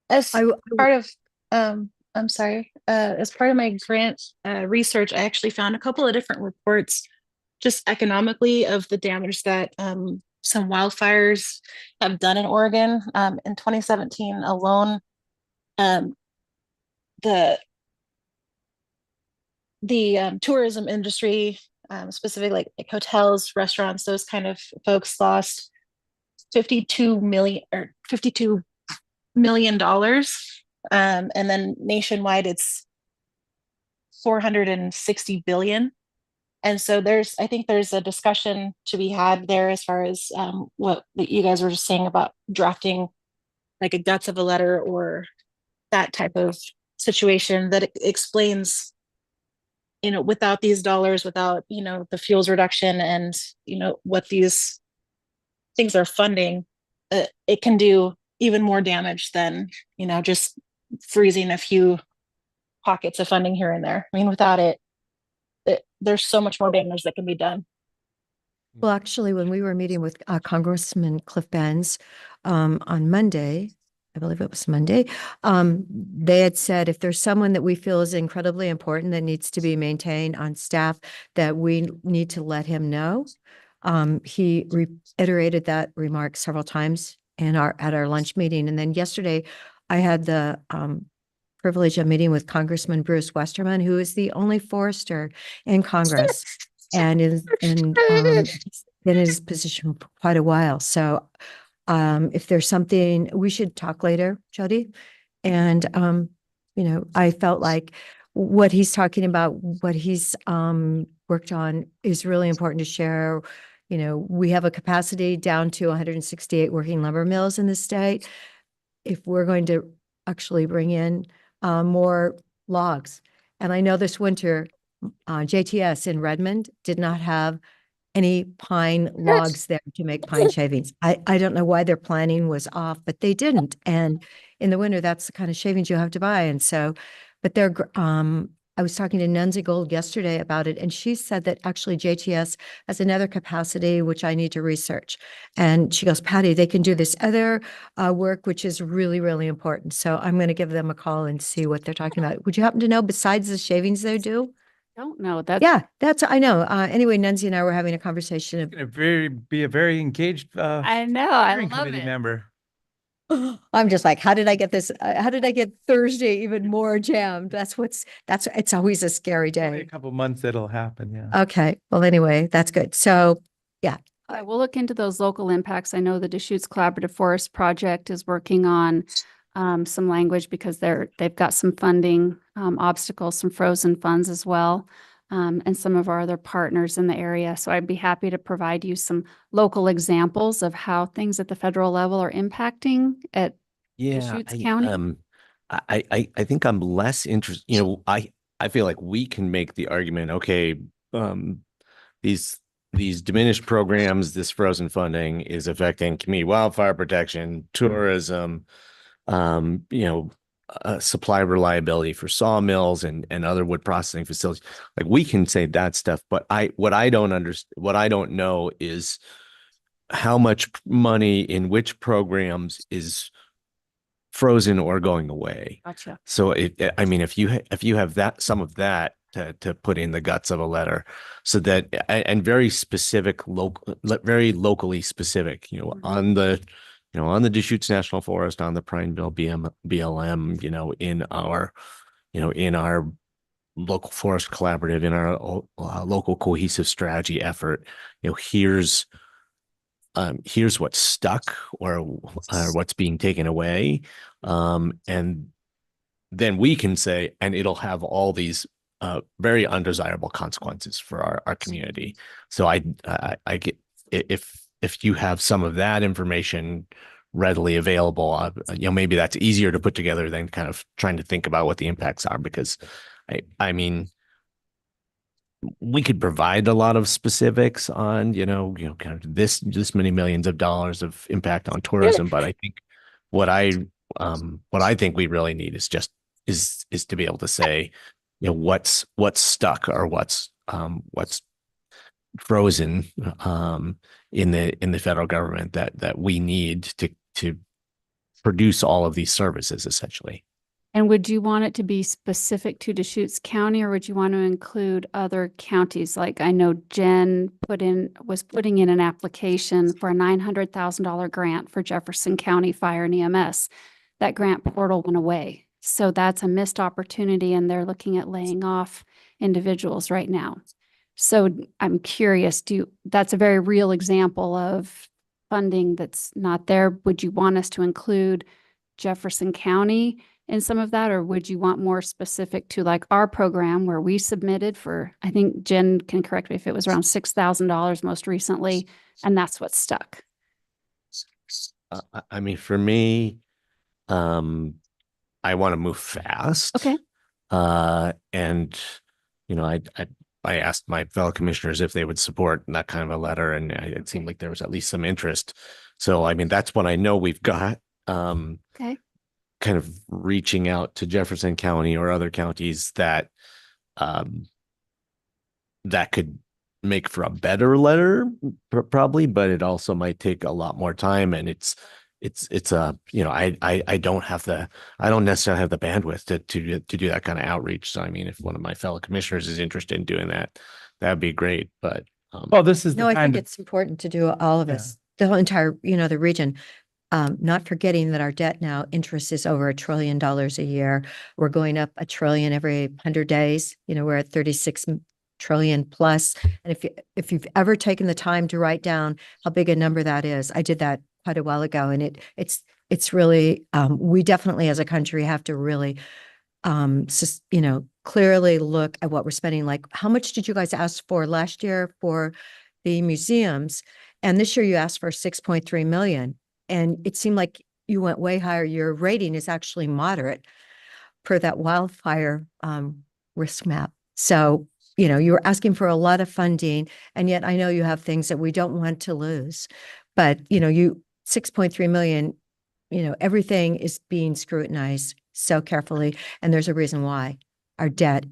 As part of, I'm sorry, as part of my grant research, I actually found a couple of different reports just economically of the damage that some wildfires have done in Oregon. In 2017 alone, the tourism industry, specifically like hotels, restaurants, those kind of folks lost $52 million. And then nationwide, it's 460 billion. And so I think there's a discussion to be had there as far as what you guys were just saying about drafting like a guts of a letter or that type of situation that explains, without these dollars, without, the fuels reduction and, what these things are funding, it can do even more damage than, just freezing a few pockets of funding here and there. I mean, without it, there's so much more damage that can be done. Well, actually, when we were meeting with Congressman Cliff Benz on Monday, I believe it was Monday, they had said if there's someone that we feel is incredibly important that needs to be maintained on staff, that we need to let him know. He reiterated that remark several times at our lunch meeting. And then yesterday, I had the privilege of meeting with Congressman Bruce Westerman, who is the only forester in Congress and been in his position for quite a while. So if there's something, we should talk later, Jody. And, I felt like what he's talking about, what he's worked on is really important to share. We have a capacity down to 168 working lumber mills in the state. If we're going to actually bring in more logs. And I know this winter, JTS in Redmond did not have any pine logs there to make pine shavings. I don't know why their planning was off, but they didn't. And in the winter, that's the kind of shavings you have to buy. And so, but I was talking to Nunzi Gold yesterday about it, and she said that actually JTS has another capacity, which I need to research. And she goes, Patty, they can do this other work, which is really, really important. So I'm going to give them a call and see what they're talking about. Would you happen to know, besides the shavings they do? Don't know that. Yeah, I know. Anyway, Nunzi and I were having a conversation. Gonna be a very engaged I know. I steering love committee it. member. I'm just like, how did I get this? How did I get Thursday even more jammed? It's always a scary Only a day. couple months that'll happen, yeah. Okay. Well, anyway, that's good. So I will look into those local impacts. I know the Deschutes Collaborative Forest Project is working on some language because they've got some funding obstacles, some frozen funds as well, and some of our other partners in the area. So I'd be happy to provide you some local examples of how things at the federal level are impacting at Deschutes County. I think I'm less interested, I feel like we can make the argument, okay, these diminished programs, this frozen funding is affecting community wildfire protection, tourism, supply reliability for sawmills and other wood processing facilities. Like we can say that stuff, but what I don't know is how much money in which programs is frozen or going away. Gotcha. So if you have that, some of that to put in the guts of a letter, so that and very specific, very locally specific, on the Deschutes National Forest, on the Prineville BLM, in our local forest collaborative, in our local cohesive strategy effort, here's what's stuck or what's being taken away, and then we can say, and it'll have all these very undesirable consequences for our community. So I get, if you have some of that information readily available, maybe that's easier to put together than kind of trying to think about what the impacts are, because I mean, we could provide a lot of specifics on, kind of this many millions of dollars of impact on tourism. But I think what I think we really need is to be able to say, what's stuck or what's frozen in the federal government that we need to produce all of these services, essentially. And would you want it to be specific to Deschutes County, or would you want to include other counties? Like I know Jen was putting in an application for a $900,000 grant for Jefferson County Fire and EMS. That grant portal went away. So that's a missed opportunity, and they're looking at laying off individuals right now. So I'm curious, that's a very real example of funding that's not there. Would you want us to include Jefferson County in some of that, or would you want more specific to like our program where we submitted for, I think Jen can correct me if it was around $6,000 most recently, and that's what's stuck? I mean, for me, I want to move fast. Okay. And I asked my fellow commissioners if they would support that kind of a letter, and it seemed like there was at least some interest. So, I mean, that's what I know we've got. Okay. Kind of reaching out to Jefferson County or other counties that could make for a better letter, probably, but it also might take a lot more time, and I don't necessarily have the bandwidth to do that kind of outreach. So I mean, if one of my fellow commissioners is interested in doing that, that'd be great. But Well, this is no, the I time think it's important to do all of this, the whole entire, the region. not forgetting that our debt now, interest is over $1 trillion a year. We're going up $1 trillion every 100 days. You know, we're at 36 trillion plus. And if you've ever taken the time to write down how big a number that is, I did that quite a while ago, and it's really, we definitely as a country have to really, clearly look at what we're spending. Like, how much did you guys ask for last year for the museums? And this year you asked for 6.3 million. And it seemed like you went way higher. Your rating is actually moderate per that wildfire risk map. So, you were asking for a lot of funding, and yet I know you have things that we don't want to lose. But, 6.3 million, everything is being scrutinized so carefully, and there's a reason why. Our debt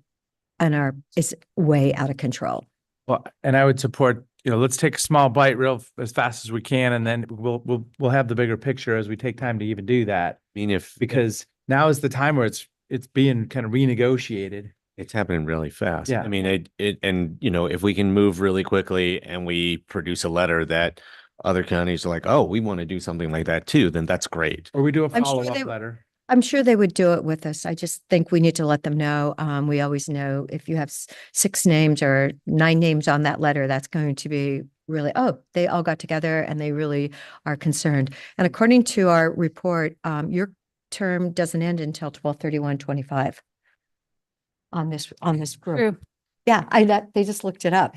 is way out of control. Well, and I would support, let's take a small bite as fast as we can, and then we'll have the bigger picture as we take time to even do that. I mean, Because now is the time where it's being kind of renegotiated. it's happening really fast. Yeah. I mean, if we can move really quickly and we produce a letter that other counties are like, oh, we want to do something like that too, then that's great. Or we do a I'm sure follow-up letter. I'm sure they would do it with us. I just think we need to let them know. We always know if you have 6 names or 9 names on that letter, that's going to be really, they all got together and they really are concerned. And according to our report, your term doesn't end until 12/31/25 on this group. True. Yeah, they just looked it up.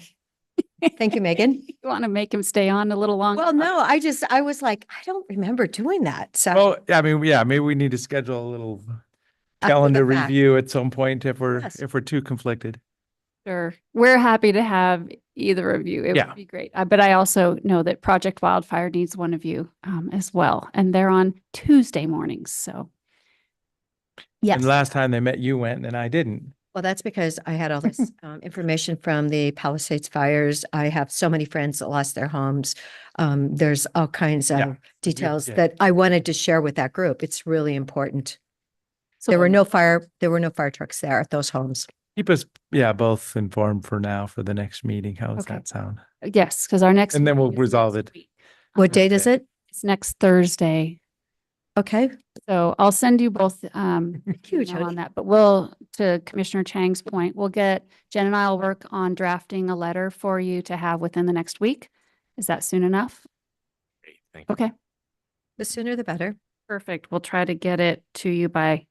Thank you, Megan. You want to make him stay on a little longer? Well, no, I was like, I don't remember doing that. So Well, I mean, yeah, maybe we need to schedule a little after calendar the fact. review at some point if we're Yes. too conflicted. Sure. We're happy to have either of you. It Yeah. would be great. But I also know that Project Wildfire needs one of you as well. And they're on Tuesday mornings. So Yes. And last time they met, you went and I didn't. Well, that's because I had all this information from the Palisades fires. I have so many friends that lost their homes. There's all kinds Yeah. of details yeah. that I wanted to share with that group. It's really important. so There were no fire trucks there at those homes. Keep us, both informed for now for the next meeting. How does Okay. that sound? yes, because our next And then we'll meeting is resolve next it. week. What date is it? It's next Thursday. Okay. So I'll send you both Huge, email on honey. that, but to Commissioner Chang's point, Jen and I will work on drafting a letter for you to have within the next week. Is that soon enough? Great, thank you. Okay, The sooner the better. perfect. We'll try to get it to you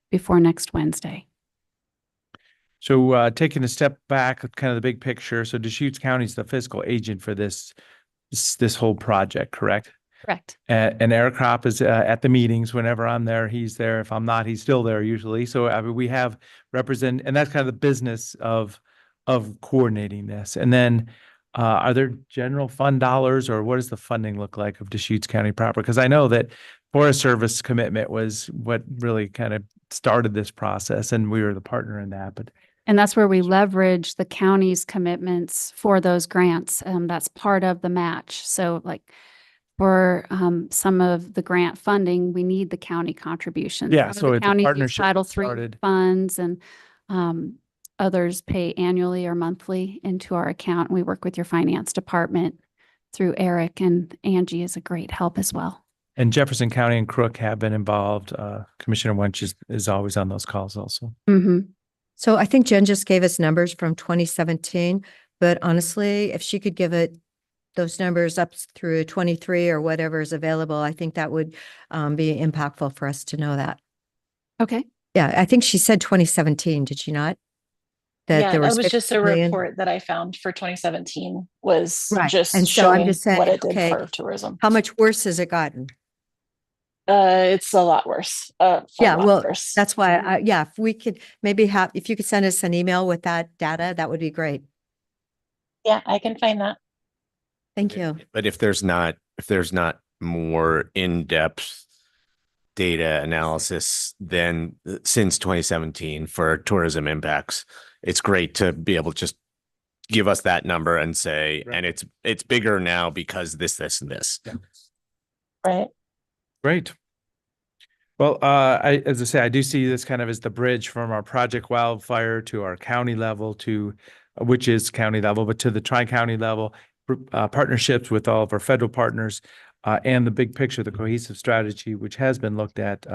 before next Wednesday. So taking a step back, kind of the big picture. So Deschutes County is the fiscal agent for this whole project, correct? Correct. And Eric Kropp is at the meetings. Whenever I'm there, he's there. If I'm not, he's still there usually. So I mean, we have and that's kind of the business of coordinating this. And then are there general fund dollars, or what does the funding look like of Deschutes County proper? Because I know that Forest Service commitment was what really kind of started this process, and we were the partner in that. But And that's where we leverage the county's commitments for those grants. That's part of the match. So like for some of the grant funding, we need the county contributions. Yeah, Some of so the it's a counties use partnership Title that III started. funds, and others pay annually or monthly into our account. We work with your finance department through Eric, and Angie is a great help as well. And Jefferson County and Crook have been involved. Commissioner Wunsch is always on those calls also. Mhm. So I think Jen just gave us numbers from 2017, but honestly, if she could give those numbers up through 23 or whatever is available, I think that would be impactful for us to know that. Okay. Yeah, I think she said 2017, did she not? Yeah, there that was 50 just a million? report that I found for 2017 was Right, just and so I'm showing just saying, what it did okay, for tourism. How much worse has it gotten? It's a lot worse. A Yeah, lot well, worse. that's why, if we could maybe if you could send us an email with that data, that would be great. Yeah, I can find that. Thank you. But if there's not more in-depth data analysis than since 2017 for tourism impacts, it's great to be able to just give us that number and say, Right. and it's bigger now because this, and this. Right. Great. Well, as I say, I do see this kind of as the bridge from our Project Wildfire to our county level which is county level, but to the tri-county level, partnerships with all of our federal partners. and the big picture, the cohesive strategy, which has been looked at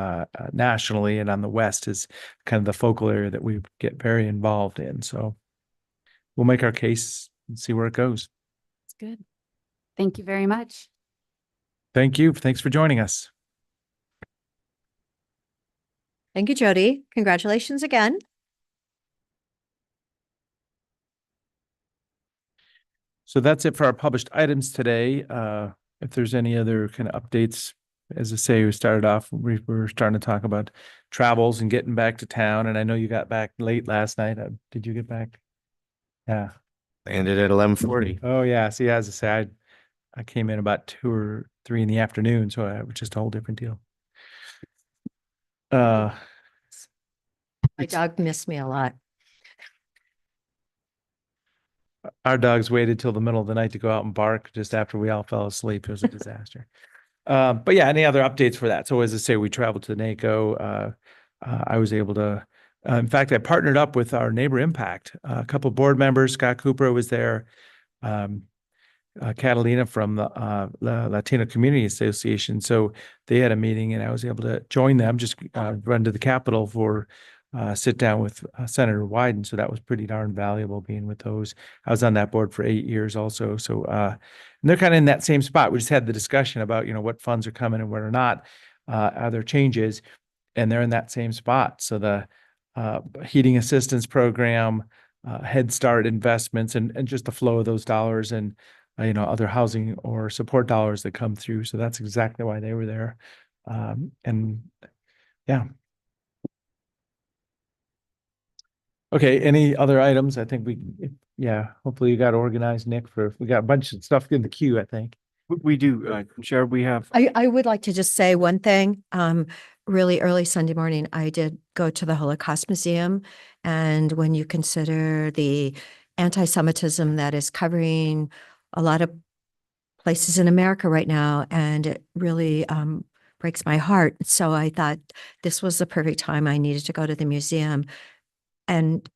nationally and on the West, is kind of the focal area that we get very involved in. So we'll make our case and see where it goes. It's good. Thank you very much. Thank you. Thanks for joining us. Thank you, Jody. Congratulations again. So that's it for our published items today. If there's any other kind of updates, as I say, we started off, we were starting to talk about travels and getting back to town. And I know you got back late last night. Did you get back? Yeah. Landed at 11:40. Oh, yeah. See, as I say, I came in about 2 or 3 in the afternoon, so it was just a whole different deal. My It's- dog missed me a lot. Our dogs waited till the middle of the night to go out and bark just after we all fell asleep. It was a disaster. But yeah, any other updates for that? So as I say, we traveled to NACO. I was able to, in fact, I partnered up with our Neighbor Impact. A couple of board members, Scott Cooper was there. Catalina from the Latino Community Association. So they had a meeting and I was able to join them, just run to the Capitol for sit down with Senator Wyden. So that was pretty darn valuable being with those. I was on that board for 8 years also. So and they're kind of in that same spot. We just had the discussion about, what funds are coming and what are not, are there changes, and they're in that same spot. So the heating assistance program, Head Start investments, and just the flow of those dollars and, other housing or support dollars that come through. So that's exactly why they were there. And yeah. Okay, any other items? I think hopefully you got organized, Nick, we got a bunch of stuff in the queue, I think. We do, Chair, we have. I would like to just say one thing. Really early Sunday morning, I did go to the Holocaust Museum. And when you consider the anti-Semitism that is covering a lot of places in America right now, and it really breaks my heart. So I thought this was the perfect time. I needed to go to the museum. And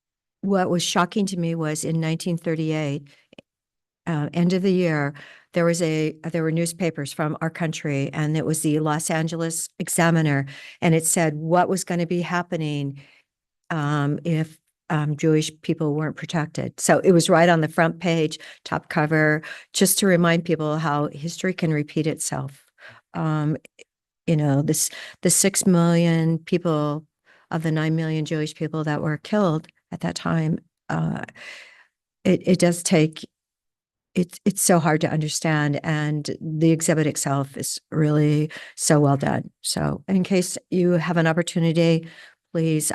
what was shocking to me was in 1938, end of the year, there were newspapers from our country, and it was the Los Angeles Examiner, and it said what was going to be happening if Jewish people weren't protected. So it was right on the front page, top cover, just to remind people how history can repeat itself. The 6 million people of the 9 million Jewish people that were killed at that time, it does take. It's so hard to understand, and the exhibit itself is really so well done. So in case you have an opportunity, please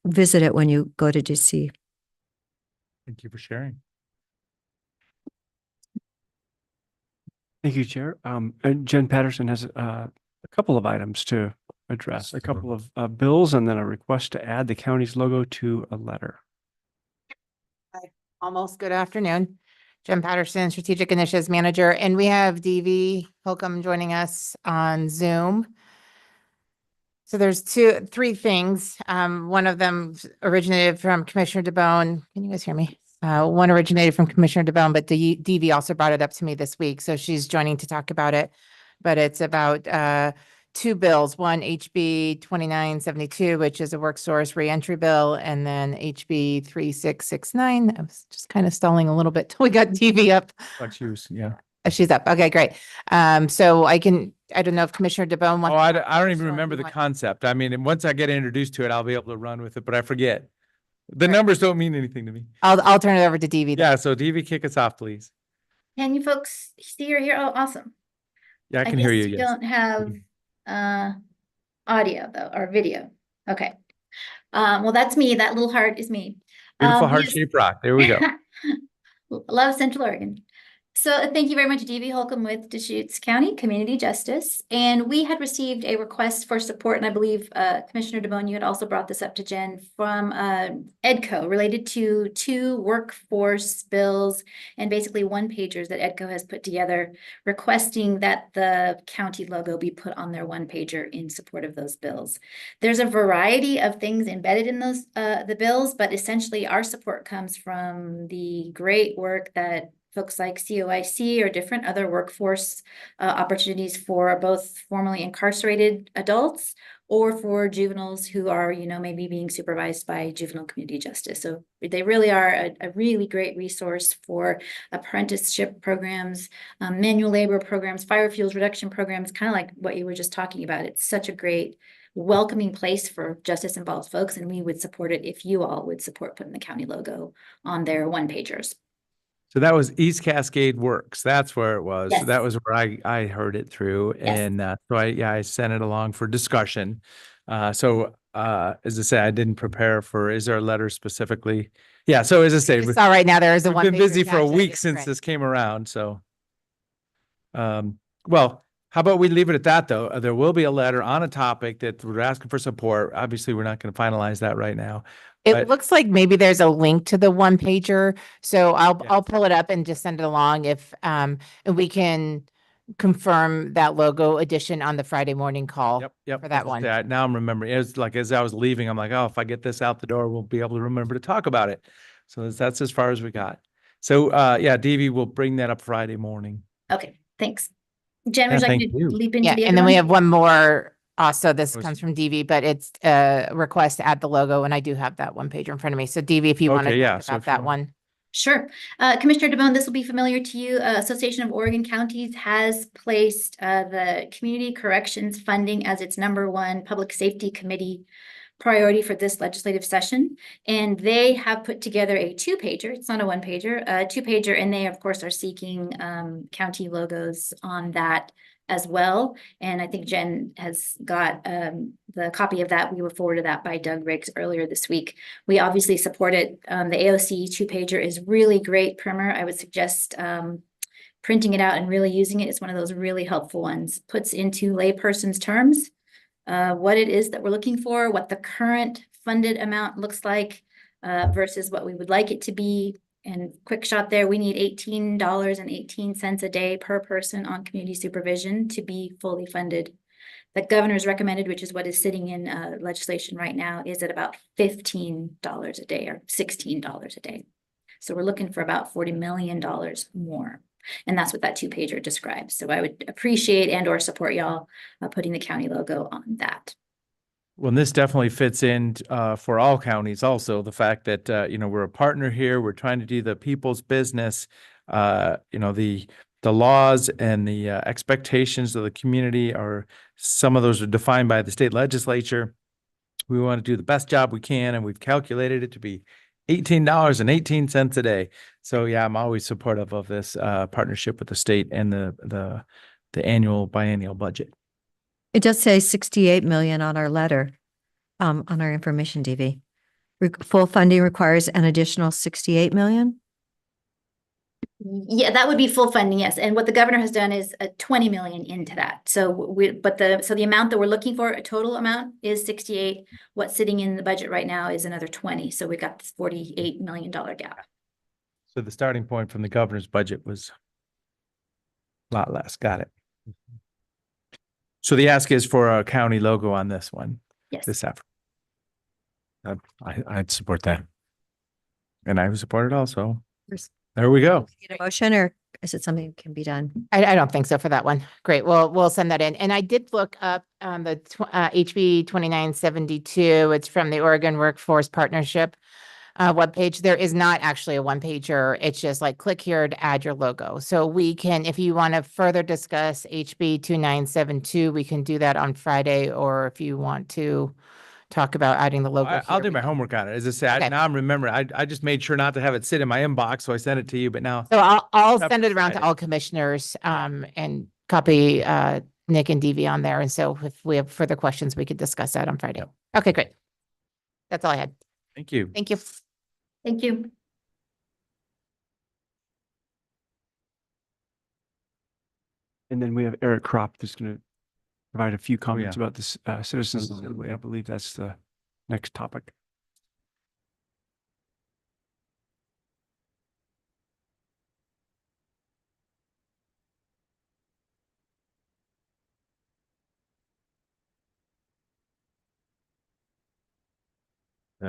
visit it when you go to DC. Thank you for sharing. Thank you, Chair. And Jen Patterson has a couple of items to address, a couple of bills, and then a request to add the county's logo to a letter. Almost good afternoon. Jen Patterson, Strategic Initiatives Manager, and we have DV Holcomb joining us on Zoom. So there's three things. One of them originated from Commissioner DeBone. Can you guys hear me? One originated from Commissioner DeBone, but DV also brought it up to me this week. So she's joining to talk about it. But it's about 2 bills, one HB 2972, which is a work source reentry bill, and then HB 3669. I was just kind of stalling a little bit till we got DV up. Like she was, yeah. She's up. Okay, great. So I don't know if Commissioner DeBone wants. Oh, I don't even remember the concept. I mean, once I get introduced to it, I'll be able to run with it, but I forget. The numbers don't mean anything to me. I'll turn it over to DV. Yeah, so DV, kick us off, please. Can you folks see or hear? Oh, awesome. Yeah, I can hear you. guess Yes. Don't have audio though, or video. Okay. Well, that's me. That little heart is me. Beautiful Yes. heart-shaped rock. There we go. Love Central Oregon. So thank you very much, DV Holcomb with Deschutes County Community Justice. And we had received a request for support, and I believe Commissioner DeBone, you had also brought this up to Jen, from EDCO related to 2 workforce bills and basically one-pagers that EDCO has put together, requesting that the county logo be put on their one-pager in support of those bills. There's a variety of things embedded in those the bills, but essentially our support comes from the great work that folks like COIC or different other workforce opportunities for both formerly incarcerated adults or for juveniles who are, maybe being supervised by juvenile community justice. So they really are a really great resource for apprenticeship programs, manual labor programs, fire fuels reduction programs, kind of like what you were just talking about. It's such a great welcoming place for justice involved folks, and we would support it if you all would support putting the county logo on their one-pagers. So that was East Cascade Works. That's where it was. So Yes. that was where I heard it through. Yes. And so I sent it along for discussion. As I say, I didn't prepare for, is there a letter specifically? Yeah. So as I say, Just saw right now, there is a we've one. been busy for a week since this came around. So, well, how about we leave it at that though? There will be a letter on a topic that we're asking for support. Obviously, we're not going to finalize that right now. It but- looks like maybe there's a link to the one pager, so I'll Yes. pull it up and just send it along if and we can confirm that logo addition on the Friday morning call. Yep. for that As I one. say, now I'm remembering. It was like as I was leaving, I'm like, oh, if I get this out the door, we'll be able to remember to talk about it. So that's as far as we got. So yeah, DV will bring that up Friday morning. Okay, thanks. Jen, Yeah, would you like thank to you. leap into Yeah, the and other then we one? have one more. Also, this Was- comes from DV, but it's a request to add the logo, and I do have that one pager in front of me. So DV, if you want to Okay, yeah, talk so about if you that want- one. Sure. Commissioner DeBonne, this will be familiar to you. Association of Oregon Counties has placed the Community Corrections Funding as its #1 public safety committee priority for this legislative session. And they have put together a 2-pager. It's not a 1-pager, a 2-pager. And they, of course, are seeking county logos on that as well. And I think Jen has got the copy of that. We were forwarded that by Doug Riggs earlier this week. We obviously support it. The AOC 2-pager is really great primer. I would suggest printing it out and really using it. It's one of those really helpful ones. Puts into layperson's terms what it is that we're looking for, what the current funded amount looks like versus what we would like it to be. And quick shot there, we need $18.18 a day per person on community supervision to be fully funded. The governor's recommended, which is what is sitting in legislation right now, is at about $15 a day or $16 a day. So we're looking for about $40 million more. And that's what that 2-pager describes. So I would appreciate and or support y'all putting the county logo on that. Well, this definitely fits in for all counties also, the fact that, we're a partner here, we're trying to do the people's business. The laws and the expectations of the community some of those are defined by the state legislature. We want to do the best job we can, and we've calculated it to be $18.18 a day. So yeah, I'm always supportive of this partnership with the state and the annual biennial budget. It does say 68 million on our letter, on our information, DV. Full funding requires an additional 68 million? Yeah, that would be full funding, yes. And what the governor has done is 20 million into that. So the amount that we're looking for, a total amount is 68. What's sitting in the budget right now is another 20. So we got this $48 million gap. So the starting point from the governor's budget was a lot less. Got it. So the ask is for a county logo on this one. Yes. This effort. I'd support that. And I would support it also. There's- There we go. Need a motion, or is it something that can be done? I don't think so for that one. Great. Well, we'll send that in. And I did look up the HB 2972. It's from the Oregon Workforce Partnership webpage. There is not actually a 1-pager. It's just like click here to add your logo. So we can, if you want to further discuss HB 2972, we can do that on Friday, or if you want to talk about adding the logo. I'll here, do we my can. homework on it. As I say, Okay. now I'm remembering, I just made sure not to have it sit in my inbox, so I sent it to you, but now. So I'll Up send it around to Friday. all commissioners and copy Nick and DV on there. And so if we have further questions, we could discuss that on Friday. Okay, great. That's all I had. Thank you. Thank you. Thank you. And then we have Eric Kropp that's going to provide a few comments yeah. about this citizens assembly. I believe that's the next topic.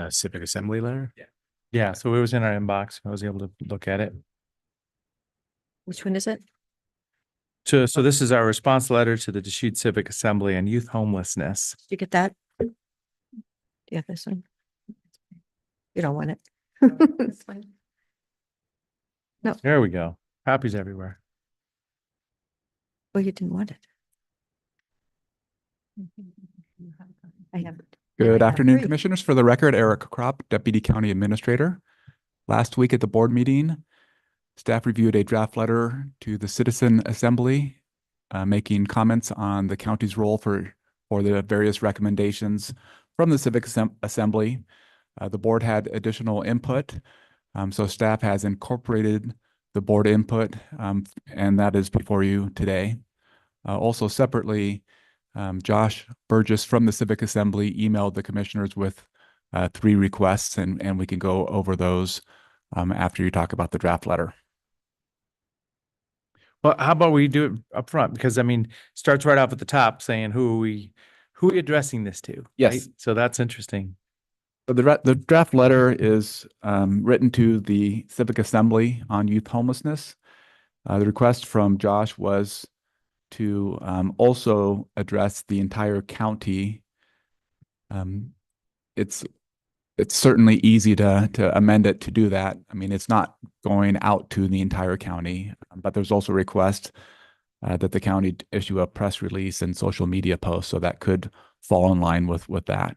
Civic Assembly letter? Yeah, so it was in our inbox. I was able to look at it. Which one is it? So this is our response letter to the Deschutes Civic Assembly on youth homelessness. Did you get that? Do you have this one? You don't want it. It's fine. There we go. Copies everywhere. Well, you didn't want it. I have. Good I have afternoon, three. Commissioners. For the record, Eric Kropp, Deputy County Administrator. Last week at the board meeting, staff reviewed a draft letter to the Citizen Assembly, making comments on the county's role for the various recommendations from the Civic Assembly. The board had additional input, so staff has incorporated the board input, and that is before you today. Also separately, Josh Burgess from the Civic Assembly emailed the commissioners with 3 requests, and we can go over those after you talk about the draft letter. Well, how about we do it up front? Because I mean, starts right off at the top saying who are we addressing this to? Yes. Right? So that's interesting. So the draft letter is written to the Civic Assembly on youth homelessness. The request from Josh was to also address the entire county. It's certainly easy to amend it to do that. I mean, it's not going out to the entire county, but there's also a request that the county issue a press release and social media post, so that could fall in line with that.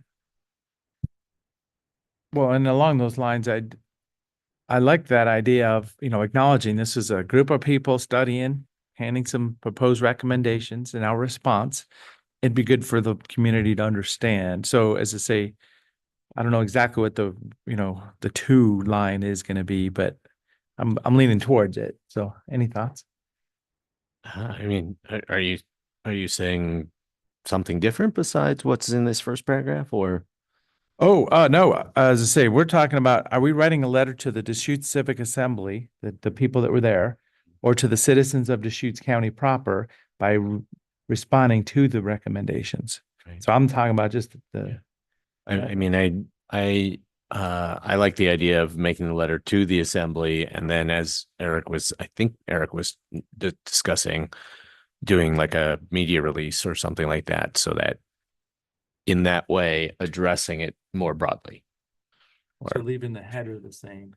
Well, and along those lines, I like that idea of, acknowledging this is a group of people studying, handing some proposed recommendations and our response. It'd be good for the community to understand. So as I say, I don't know exactly what the 2 line is going to be, but I'm leaning towards it. So any thoughts? I mean, are you saying something different besides what's in this first paragraph, or? Oh, no, as I say, we're talking about, are we writing a letter to the Deschutes Civic Assembly, the people that were there, or to the citizens of Deschutes County proper by responding to the recommendations? Right. So I'm talking about just the. I mean, I like the idea of making the letter to the assembly, and then as I think Eric was discussing, doing like a media release or something like that, so that in that way addressing it more broadly. So leaving the header the same.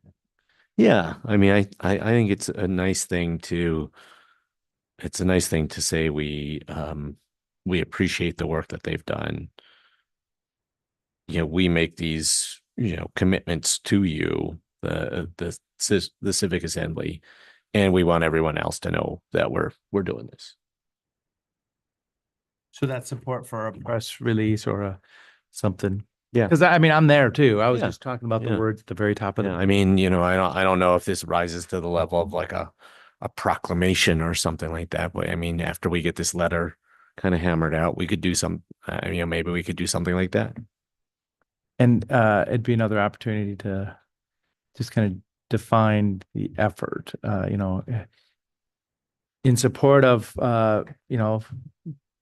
Yeah, I mean, I think it's a nice thing to say we appreciate the work that they've done. We make these, commitments to you, the Civic Assembly, and we want everyone else to know that we're doing this. So that's support for a press release or something. Yeah. Because I mean, I'm there too. I was Yeah. just talking about the Yeah. words at the very top of Yeah, the. I mean, I don't know if this rises to the level of like a proclamation or something like that. But I mean, after we get this letter kind of hammered out, we could do maybe we could do something like that. And it'd be another opportunity to just kind of define the effort, in support of,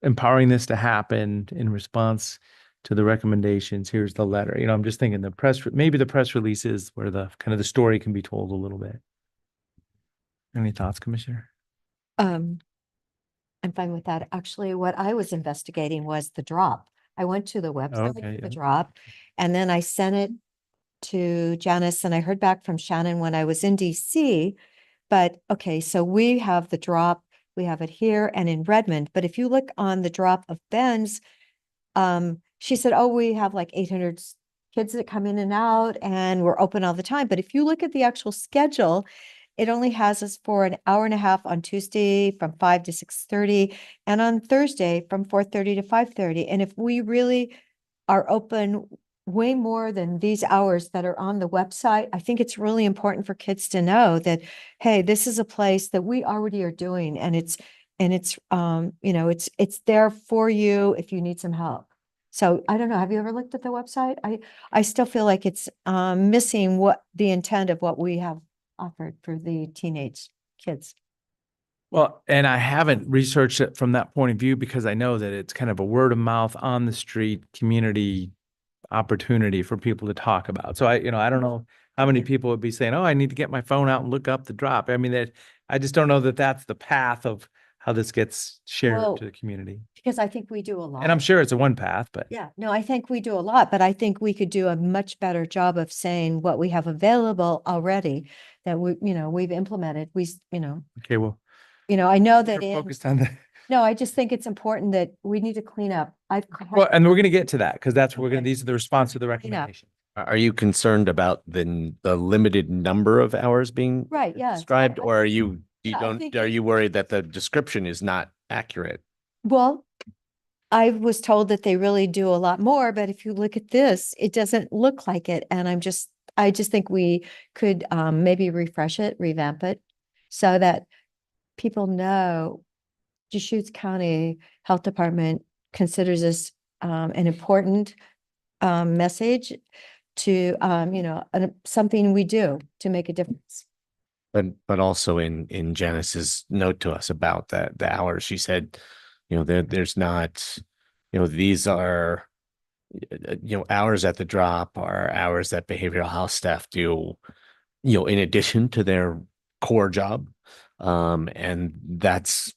empowering this to happen in response to the recommendations. Here's the letter. I'm just thinking maybe the press release is where the kind of the story can be told a little bit. Any thoughts, Commissioner? I'm fine with that. Actually, what I was investigating was the drop. I went to the website Okay, for the yeah. drop, and then I sent it to Janice, and I heard back from Shannon when I was in DC. But okay, so we have the drop, we have it here and in Redmond, but if you look on the drop of Ben's, she said, oh, we have like 800 kids that come in and out and we're open all the time. But if you look at the actual schedule, it only has us for an hour and a half on Tuesday from 5 to 6:30 and on Thursday from 4:30 to 5:30. And if we really are open way more than these hours that are on the website, I think it's really important for kids to know that, hey, this is a place that we already are doing, and it's there for you if you need some help. So I don't know, have you ever looked at the website? I still feel like it's missing what the intent of what we have offered for the teenage kids. Well, and I haven't researched it from that point of view because I know that it's kind of a word of mouth on the street community opportunity for people to talk about. So I don't know how many people would be saying, oh, I need to get my phone out and look up the drop. I mean, that I just don't know that that's the path of how this gets shared Well, to the community. Because I think we do a lot. And I'm sure it's a one path, but Yeah, no, I think we do a lot, but I think we could do a much better job of saying what we have available already that we've implemented. okay, well, I know that we're focused on that. no, I just think it's important that we need to clean up. Well, and we're going to get to that because that's what we're going to, these are the response to the Clean up. recommendation. Are you concerned about the limited number of hours being Right, yeah. described, or are you Yeah, I think are you worried that the description is not accurate? Well, I was told that they really do a lot more, but if you look at this, it doesn't look like it. And I just think we could maybe refresh it, revamp it so that people know Deschutes County Health Department considers this an important message to, something we do to make a difference. But also in Janice's note to us about the hours, she said, there's not, these are, hours at the drop are hours that behavioral health staff do, in addition to their core job. And that's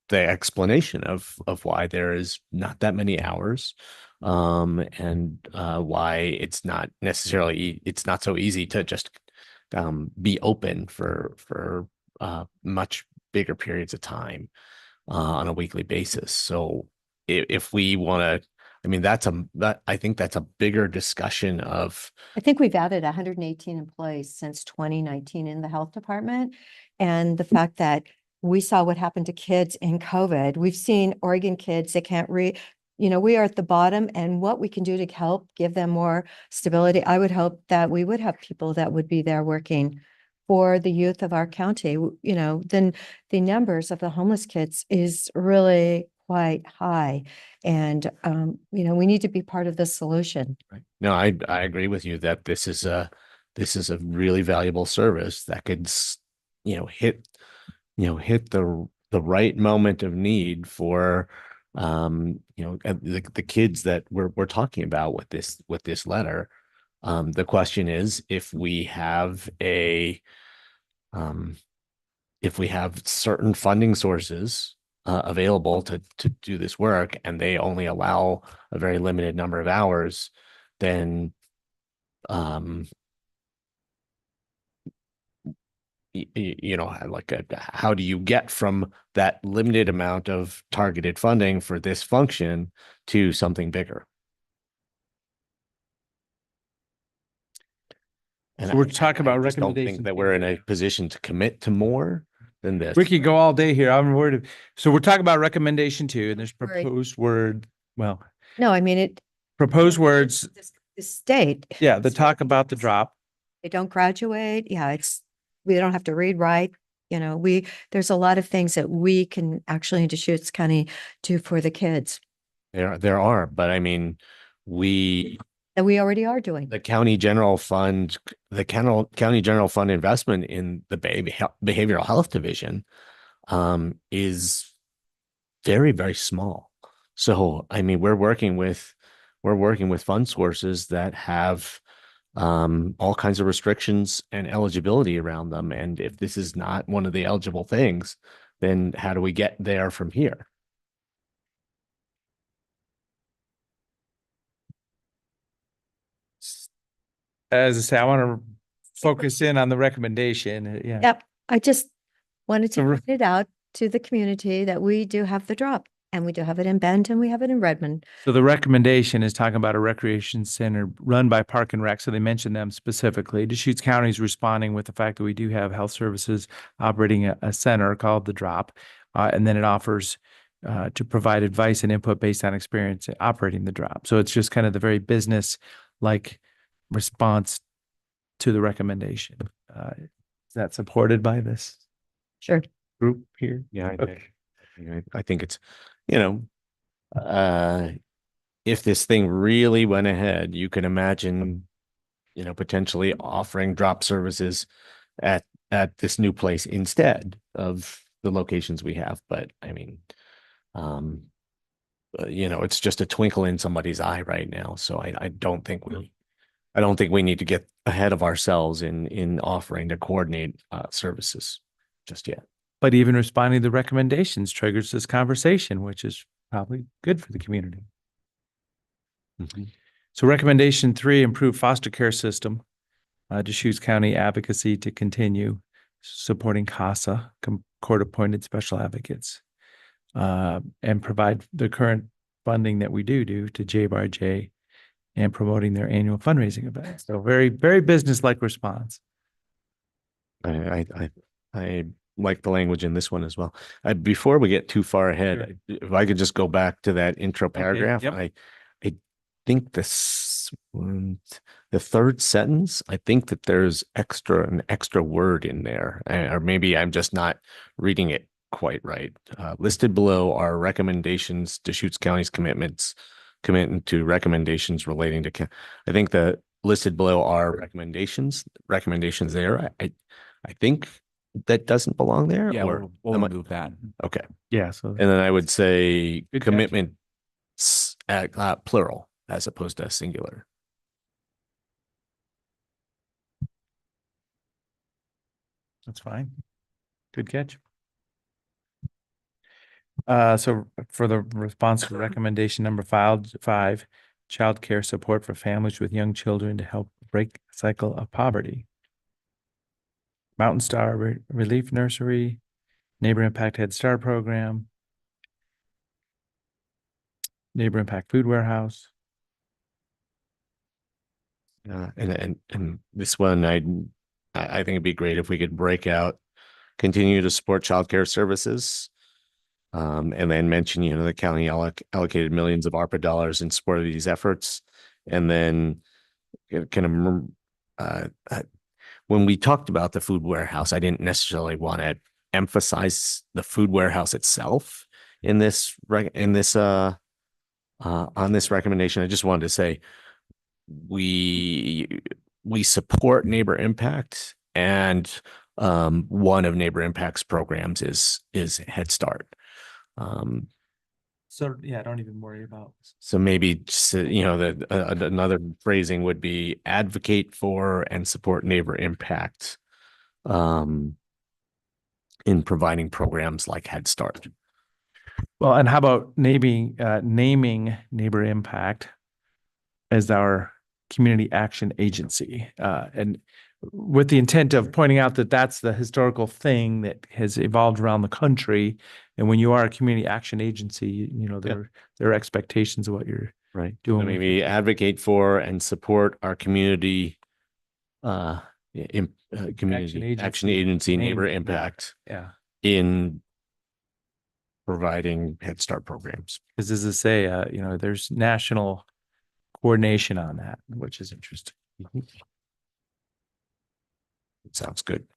the explanation of why there is not that many hours. And why it's not necessarily, it's not so easy to just be open for much bigger periods of time on a weekly basis. So if we want to, I mean, I think that's a bigger discussion of. I think we've added 118 employees since 2019 in the health department. And the fact that we saw what happened to kids in COVID, we've seen Oregon kids that can't read. We are at the bottom, and what we can do to help give them more stability. I would hope that we would have people that would be there working for the youth of our county. Then the numbers of the homeless kids is really quite high. And, we need to be part of the solution. Right. No, I agree with you that this is a really valuable service that could, hit the right moment of need for, the kids that we're talking about with this letter. The question is, if we have certain funding sources available to do this work, and they only allow a very limited number of hours, then how do you get from that limited amount of targeted funding for this function to something bigger? And So we're talking about I just don't think recommendations. that we're in a position to commit to more than this. We could go all day here. I'm worried. So we're talking about recommendation 2, and there's Right. proposed word, well, No, I mean, proposed words. the state. Yeah, the talk about the drop. They don't graduate. Yeah, we don't have to read, write. There's a lot of things that we can actually in Deschutes County do for the kids There are, but I mean, that we already are doing. the county general fund investment in the behavioral health division is very, very small. So, I mean, we're working with fund sources that have all kinds of restrictions and eligibility around them. And if this is not one of the eligible things, then how do we get there from here? As I say, I want to focus in on the recommendation. Yeah. Yep. I just wanted So to re- point it out to the community that we do have the drop, and we do have it in Bend, and we have it in Redmond. So the recommendation is talking about a recreation center run by Park and Rec. So they mentioned them specifically. Deschutes County is responding with the fact that we do have health services operating a center called The Drop. And then it offers to provide advice and input based on experience operating The Drop. So it's just kind of the very business-like response to the recommendation. Is that supported by this Sure. group here? Yeah, Okay. I think it's, if this thing really went ahead, you can imagine, potentially offering drop services at this new place instead of the locations we have. But I mean, it's just a twinkle in somebody's eye right now. So I don't think we need to get ahead of ourselves in offering to coordinate services. just yet. But even responding to recommendations triggers this conversation, which is probably good for the community. So recommendation 3, improve foster care system. Deschutes County advocacy to continue supporting CASA, court-appointed special advocates, and provide the current funding that we do to JBRJ and promoting their annual fundraising events. So very, very business-like response. I like the language in this one as well. Before we get too far ahead, if I could just go back to that intro paragraph, yep. I think this one, the third sentence, I think that there's an extra word in there, or maybe I'm just not reading it quite right. Listed below are recommendations, Deschutes County's commitment to recommendations relating to, I think the listed below are recommendations there. I think that doesn't belong there. Yeah, or we'll am I- remove that. Okay. Yeah. So And then I would say Good catch. commitment plural as opposed to singular. that's fine. Good catch. So for the response to recommendation number 5, childcare support for families with young children to help break the cycle of poverty. Mountain Star Relief Nursery, Neighbor Impact Head Start Program, Neighbor Impact Food Warehouse. And this one, I think it'd be great if we could break out, continue to support childcare services. And then mention, the county allocated millions of ARPA dollars in support of these efforts. And then when we talked about the food warehouse, I didn't necessarily want to emphasize the food warehouse itself on this recommendation. I just wanted to say we support Neighbor Impact, and one of Neighbor Impact's programs is Head Start. So yeah, don't even worry about. So maybe just, another phrasing would be advocate for and support Neighbor Impact in providing programs like Head Start. Well, and how about naming Neighbor Impact as our community action agency, and with the intent of pointing out that that's the historical thing that has evolved around the country. And when you are a community action agency, there are expectations of what you're Right. doing. So maybe advocate for and support our community community action agency Neighbor Impact Yeah. in providing Head Start programs. Because as I say, there's national coordination on that, which is interesting. It sounds good.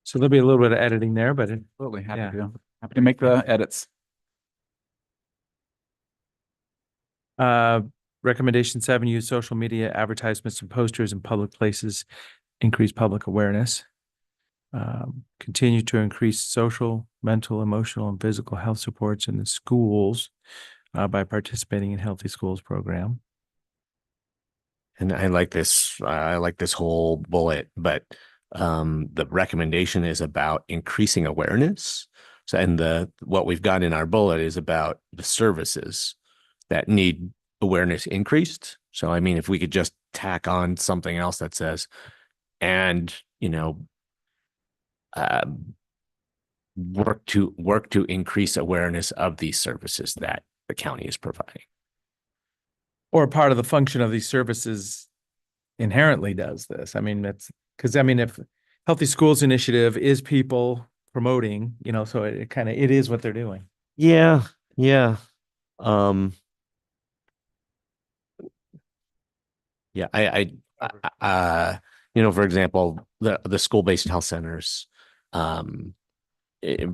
So there'll be a little bit of editing there, but Absolutely Yeah. happy to make the edits. Recommendation 7, use social media advertisements and posters in public places, increase public awareness. Continue to increase social, mental, emotional, and physical health supports in the schools by participating in Healthy Schools program. And I like this whole bullet, but the recommendation is about increasing awareness. So, and what we've got in our bullet is about the services that need awareness increased. So, I mean, if we could just tack on something else that says, and, work to increase awareness of these services that the county is providing. Or part of the function of these services inherently does this. I mean, that's because, if Healthy Schools Initiative is people promoting, so it is what they're doing. Yeah. For example, the school-based health centers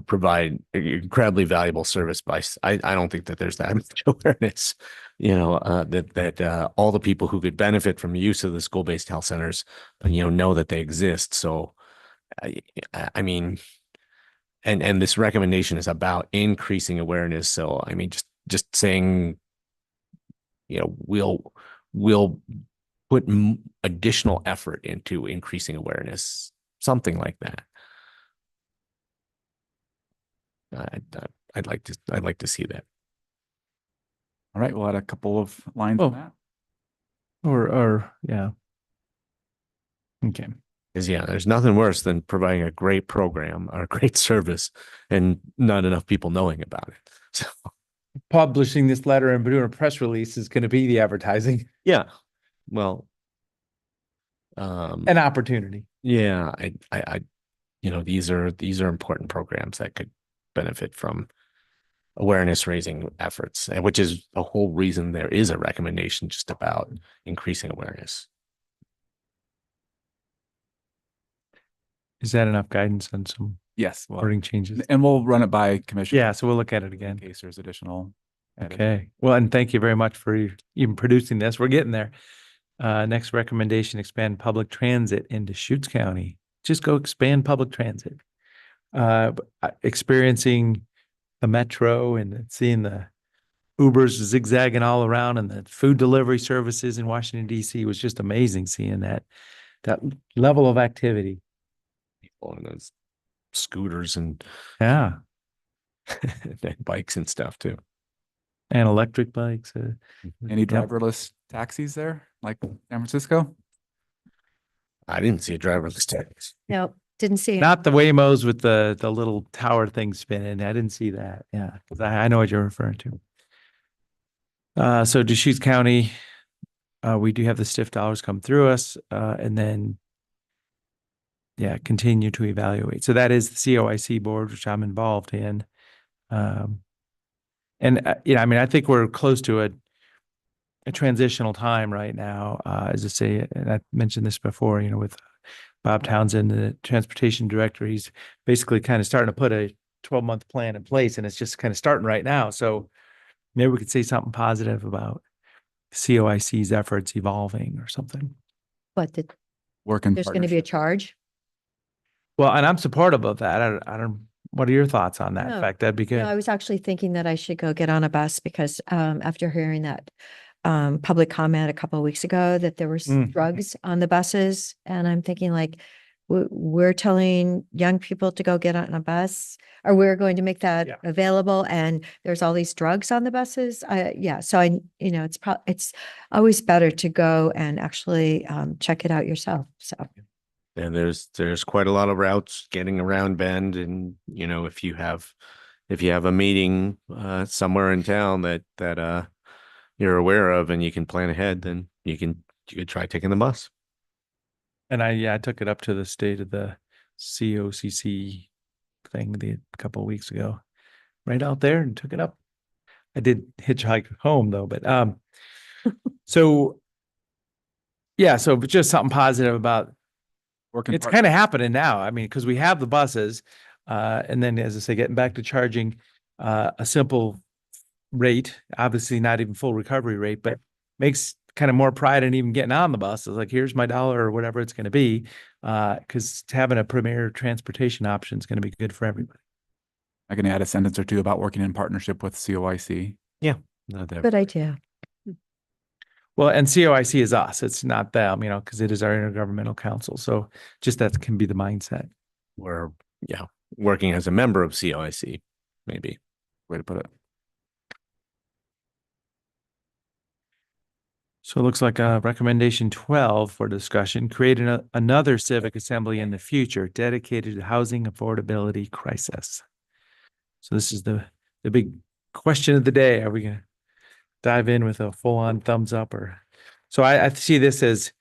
provide incredibly valuable service I don't think that there's that much awareness, that all the people who could benefit from use of the school-based health centers, know that they exist. So, I mean, and this recommendation is about increasing awareness. So, I mean, just saying, we'll put additional effort into increasing awareness, something like that. I'd like to see that. All right, we'll add a couple of lines Oh. on that. Yeah. Okay. Because yeah, there's nothing worse than providing a great program or a great service and not enough people knowing about it. So Publishing this letter and doing a press release is going to be the advertising, yeah, well, an opportunity. yeah, I these are important programs that could benefit from awareness raising efforts, and which is the whole reason there is a recommendation just about increasing awareness. Is that enough guidance on some Yes, well, wording changes? and we'll run it by commission. Yeah, so we'll look at it in again. case there's additional. edits. Okay. Well, and thank you very much for even producing this. We're getting there. Next recommendation, expand public transit into Deschutes County. Just go expand public transit. Experiencing the metro and seeing the Ubers zigzagging all around and the food delivery services in Washington, D.C. was just amazing seeing that level of activity. People on those scooters and Yeah. and bikes and stuff too. And electric bikes. Any Yep. driverless taxis there, like San Francisco? I didn't see a driverless taxi. Nope, didn't see it. Not the Waymos with the little tower thing spinning. I didn't see that. Yeah, 'cause I know what you're referring to. So Deschutes County, we do have the stiff dollars come through us, and then continue to evaluate. So that is the COIC board, which I'm involved in. I think we're close to a transitional time right now, as I say, and I mentioned this before, with Bob Townsend, the transportation director. He's basically kind of starting to put a 12-month plan in place, and it's just kind of starting right now. So maybe we could say something positive about COIC's efforts evolving or something. But Working. there's going to be a charge. Well, and I'm supportive of that. I don't, what are your thoughts on that? In No. fact, that'd be good. No, I was actually thinking that I should go get on a bus because after hearing that public comment a couple of weeks ago that there were drugs on the buses, and I'm thinking like, we're telling young people to go get on a bus, or we're going to make that available, and there's all these drugs on the buses. So it's always better to go and actually check it out yourself. So. And there's quite a lot of routes getting around Bend, and if you have a meeting somewhere in town that you're aware of and you can plan ahead, then you could try taking the bus. And I took it up to the state of the COCC thing a couple of weeks ago, right out there, and took it up. I did hitchhike home though, but so just something positive about. It's kind of happening now. I mean, because we have the buses, and then, as I say, getting back to charging a simple rate, obviously not even full recovery rate, but makes kind of more pride in even getting on the bus. It's like, here's my dollar or whatever it's going to be, because having a premier transportation option is going to be good for everybody. I can add a sentence or two about working in partnership with COIC. Yeah. Good idea. Well, and COIC is us. It's not them, because it is our intergovernmental council. So just that can be the mindset. We're working as a member of COIC, maybe. Way to put it. So it looks like recommendation 12 for discussion, create another civic assembly in the future dedicated to housing affordability crisis. So this is the big question of the day. Are we going to dive in with a full-on thumbs up, or? So I see this as,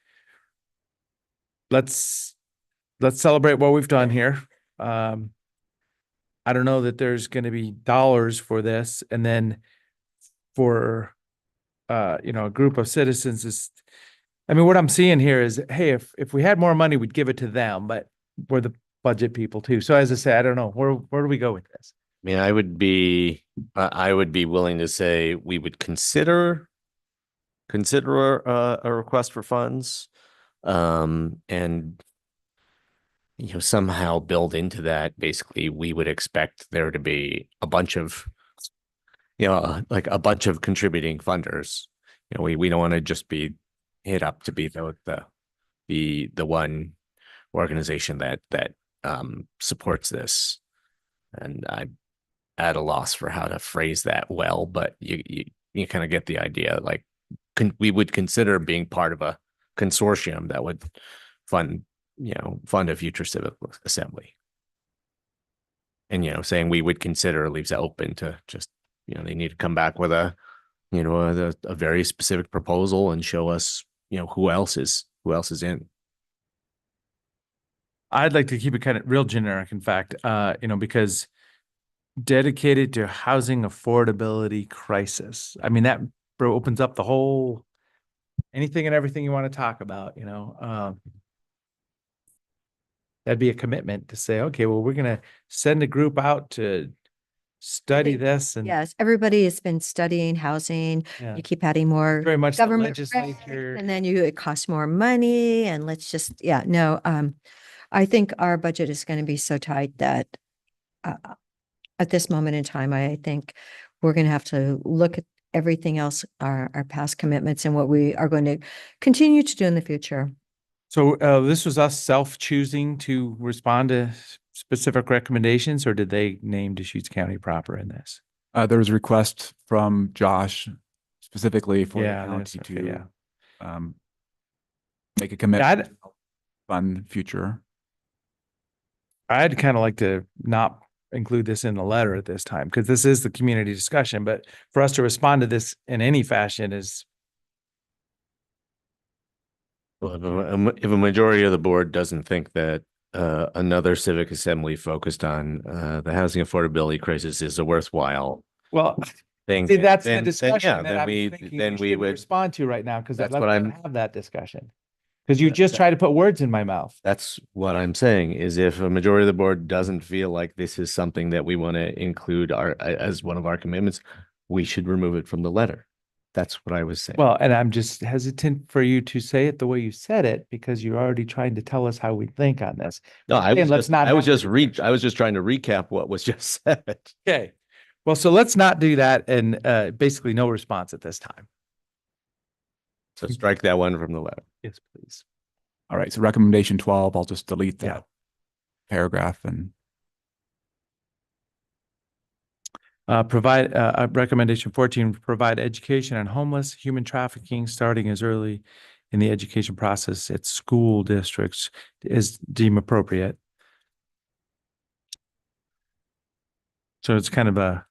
let's celebrate what we've done here. I don't know that there's going to be dollars for this, and then for a group of citizens is, what I'm seeing here is, hey, if we had more money, we'd give it to them, but we're the budget people too. So as I say, I don't know, where do we go with this? I would be willing to say we would consider a request for funds, and somehow build into that. Basically, we would expect there to be a bunch of contributing funders. We don't want to just be hit up to be the one organization that supports this. And at a loss for how to phrase that well, but you kind of get the idea. Like, we would consider being part of a consortium that would fund a future civic assembly. And, saying we would consider leaves it open to just, they need to come back with a very specific proposal and show us, who else is in. I'd like to keep it kind of real generic, in fact, because dedicated to housing affordability crisis. I mean, that opens up the whole, anything and everything you want to talk about, that'd be a commitment to say, okay, well, we're going to send a group out to study this. And Yes, everybody has been studying housing. Yeah. You keep adding more very much the government regs, legislature. and then it costs more money, and let's just, I think our budget is going to be so tight that at this moment in time, I think we're going to have to look at everything else, our past commitments and what we are going to continue to do in the future. So this was us self-choosing to respond to specific recommendations, or did they name Deschutes County proper in this? There was a request from Josh specifically for the Yeah, county that's okay, to make a commitment to fund future. I'd kind of like to not include this in the letter at this time, because this is the community discussion, but for us to respond to this in any fashion is. Well, if a majority of the board doesn't think that another civic assembly focused on the housing affordability crisis is a worthwhile thing, See, that's the then discussion that I'm we thinking we would respond to right now, because That's let's what not I'm- have that discussion. Because you just try to put words in my mouth. That's what I'm saying, is if a majority of the board doesn't feel like this is something that we want to include as one of our commitments, we should remove it from the letter. That's what I was saying. Well, and I'm just hesitant for you to say it the way you said it, because you're already trying to tell us how we think on this. No, I saying was let's just, not I was have just I was just trying to recap what was just said. Okay. Well, so let's not do that, and basically no response at this time. So strike that one from the letter. Yes, please. All right. So recommendation 12, I'll just delete that paragraph and Provide recommendation 14, provide education on homeless, human trafficking, starting as early in the education process at school districts is deemed appropriate. So it's kind of a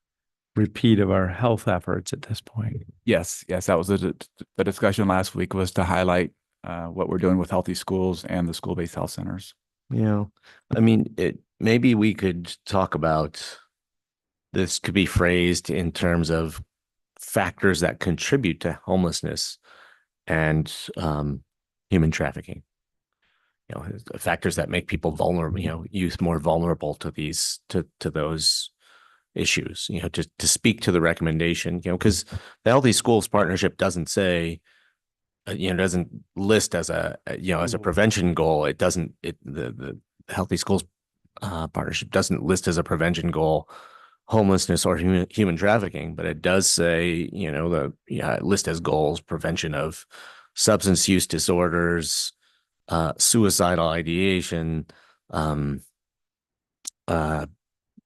repeat of our health efforts at this point. yes, that was the discussion last week, was to highlight what we're doing with healthy schools and the school-based health centers. I mean, maybe we could talk about this could be phrased in terms of factors that contribute to homelessness and human trafficking. Factors that make people vulnerable, youth more vulnerable to these to those issues. To speak to the recommendation, because the Healthy Schools Partnership doesn't say, doesn't list as a as a prevention goal. It doesn't. The Healthy Schools Partnership doesn't list as a prevention goal homelessness or human trafficking, but it does say, list as goals prevention of substance use disorders, suicidal ideation,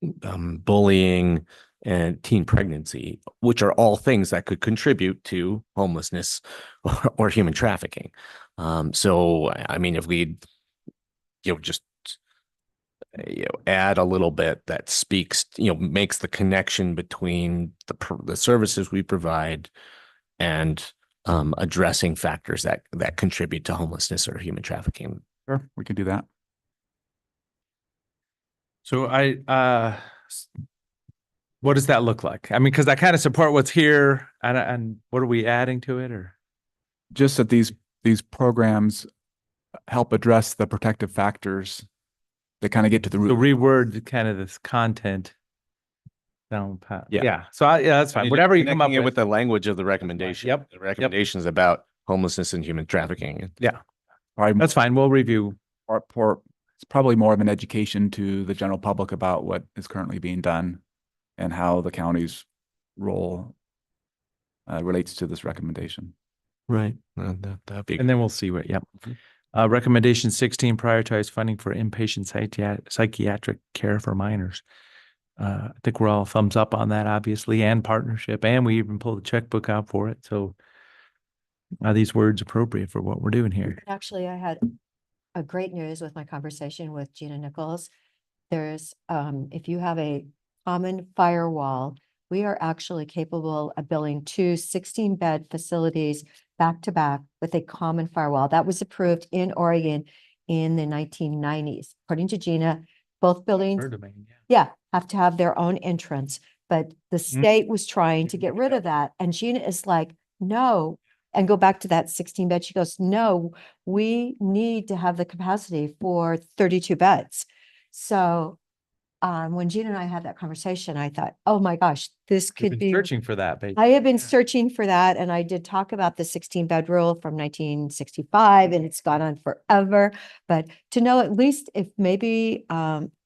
bullying, and teen pregnancy, which are all things that could contribute to homelessness or human trafficking. So, I mean, if we, just add a little bit that speaks, makes the connection between the services we provide and addressing factors that contribute to homelessness or human trafficking. Sure, we can do that. So what does that look like? I mean, because I kind of support what's here, and what are we adding to it, or? Just that these programs help address the protective factors that kind of get to the root. So reword kind of this content down pat. Yeah. So that's fine. Whatever you come up with the language of the recommendation. Yep. The recommendation is about homelessness and human trafficking. Yeah. Probably That's fine. We'll review. It's probably more of an education to the general public about what is currently being done and how the county's role relates to this recommendation. Right. That'd be. And then we'll see what, yep. Recommendation 16, prioritize funding for inpatient psychiatric care for minors. I think we're all thumbs up on that, obviously, and partnership, and we even pulled the checkbook out for it. So are these words appropriate for what we're doing here? Actually, I had a great news with my conversation with Gina Nichols. There's, if you have a common firewall, we are actually capable of building 2 16-bed facilities back to back with a common firewall. That was approved in Oregon in the 1990s. According to Gina, both buildings, have to have their own entrance. But the state was trying to get rid of that. And Gina is like, no, and go back to that 16 bed. She goes, no, we need to have the capacity for 32 beds. So when Gina and I had that conversation, I thought, oh my gosh, this We've could been be. searching for that, baby. I have been searching for that, and I did talk about the 16-bed rule from 1965, and it's gone on forever. But to know at least if maybe,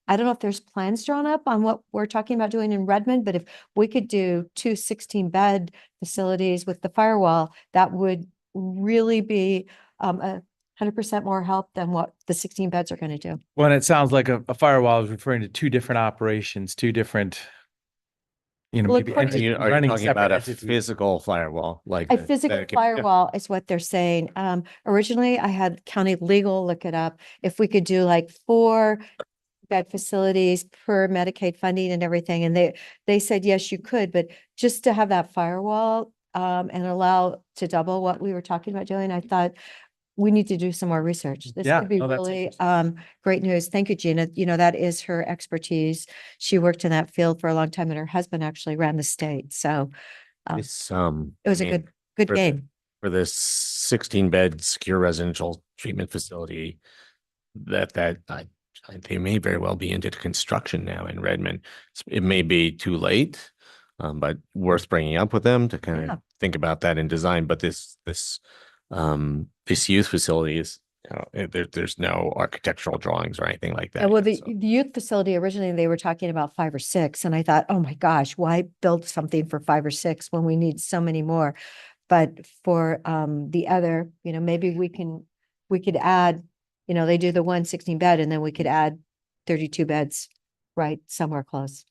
I don't know if there's plans drawn up on what we're talking about doing in Redmond, but if we could do 2 16-bed facilities with the firewall, that would really be 100% more help than what the 16 beds are going to do. Well, and it sounds like a firewall is referring to 2 different operations, 2 different, Well, maybe according to- entities Are you running talking about separate a entities. physical firewall, like? A that physical it can- firewall is what they're saying. Originally I had county legal look it up. If we could do like 4 bed facilities per Medicaid funding and everything. And they said, yes, you could, but just to have that firewall, and allow to double what we were talking about doing, I thought we need to do some more research. This Yeah, could be no, that's really, interesting. great news. Thank you, Gina. That is her expertise. She worked in that field for a long time and her husband actually ran the state. So, This, it was I a mean, good for the- game. For this 16-bed secure residential treatment facility, they may very well be into construction now in Redmond. It may be too late, but worth bringing up with them to kind Yeah. of think about that in design. But this youth facility is, there's no architectural drawings or anything like that. Well, yet, the so. the youth facility, originally they were talking about 5 or 6, and I thought, oh my gosh, why build something for 5 or 6 when we need so many more? But for the other, maybe we could add, they do the 1 16-bed and then we could add 32 beds right somewhere close.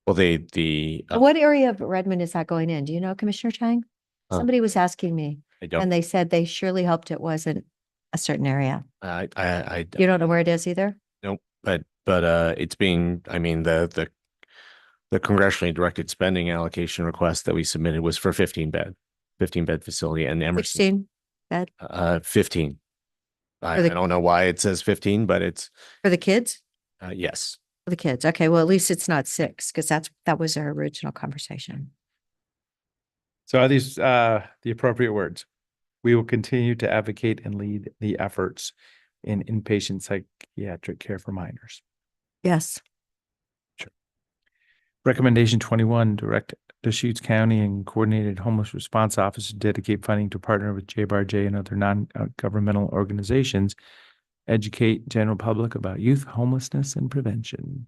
Well, the What area of Redmond is that going in? Do you know, Commissioner Chang? Somebody was asking me I don't, and they said they surely hoped it wasn't a certain area. I You don't know where it is either? Nope, but it's being, I mean, the congressionally directed spending allocation request that we submitted was for 15-bed facility, and Emerson 16 bed 15. I For the- don't know why it says 15, but it's for the kids? yes. For the kids. Okay, well, at least it's not 6 because that was our original conversation. So are these the appropriate words? We will continue to advocate and lead the efforts in inpatient psychiatric care for minors. Yes. Recommendation 21, direct Deschutes County and Coordinated Homeless Response Office to dedicate funding to partner with JBARJ and other non-governmental organizations, educate general public about youth homelessness and prevention.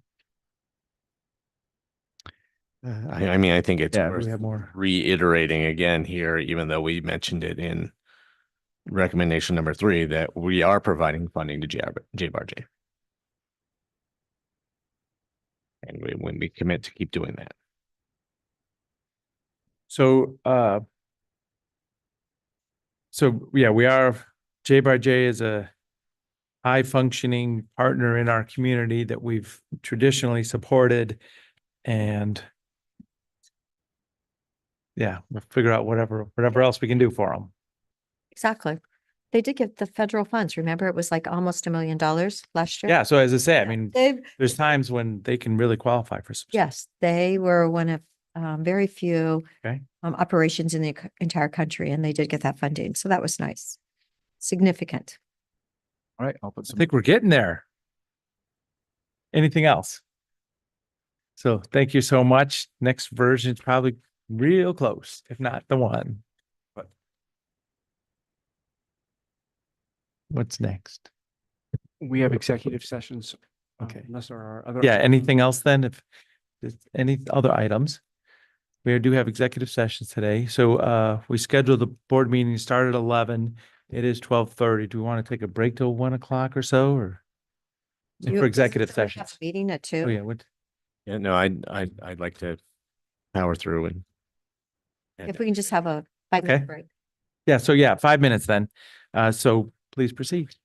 I mean, I think it's Yeah, worth we have more. reiterating again here, even though we mentioned it in recommendation number 3, that we are providing funding to JBARJ. And when we commit to keep doing that. So yeah, we are, JBARJ is a high functioning partner in our community that we've traditionally supported, and yeah, we'll figure out whatever else we can do for them. Exactly. They did get the federal funds. Remember, it was like almost $1 million last year. Yeah, so as I say, I mean, They've, there's times when they can really qualify for some. yes, they were one of very few Okay. operations in the entire country, and they did get that funding. So that was nice. Significant. All right, I'll put I some. think we're getting there. Anything else? So thank you so much. Next version is probably real close, if not the one. But what's next? We have executive sessions. Okay. Unless there are other. Yeah, anything else then? If there's any other items? We do have executive sessions today. So we scheduled the board meeting to start at 11. It is 12:30. Do we want to take a break till 1 o'clock or so, or You- for executive isn't there a sessions? Meeting at 2. Oh, yeah, what? Yeah, no, I'd like to power through and. If we can just have a 5-minute Okay. break. Yeah, so yeah, 5 minutes then. So please proceed.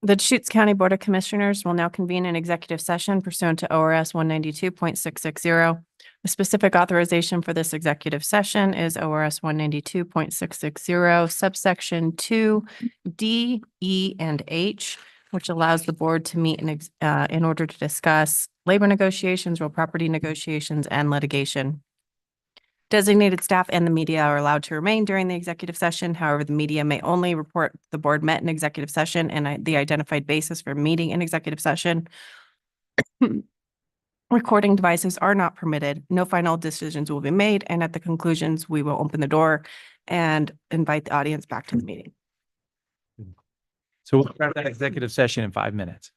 The Deschutes County Board of Commissioners will now convene an executive session pursuant to ORS 192.660. The specific authorization for this executive session is ORS 192.660 subsection 2D, E, and H, which allows the board to meet in order to discuss labor negotiations, real property negotiations, and litigation. Designated staff and the media are allowed to remain during the executive session. However, the media may only report the board met in executive session and the identified basis for meeting in executive session. Recording devices are not permitted. No final decisions will be made, and at the conclusions, we will open the door and invite the audience back to the meeting. So we'll start that executive session in 5 minutes.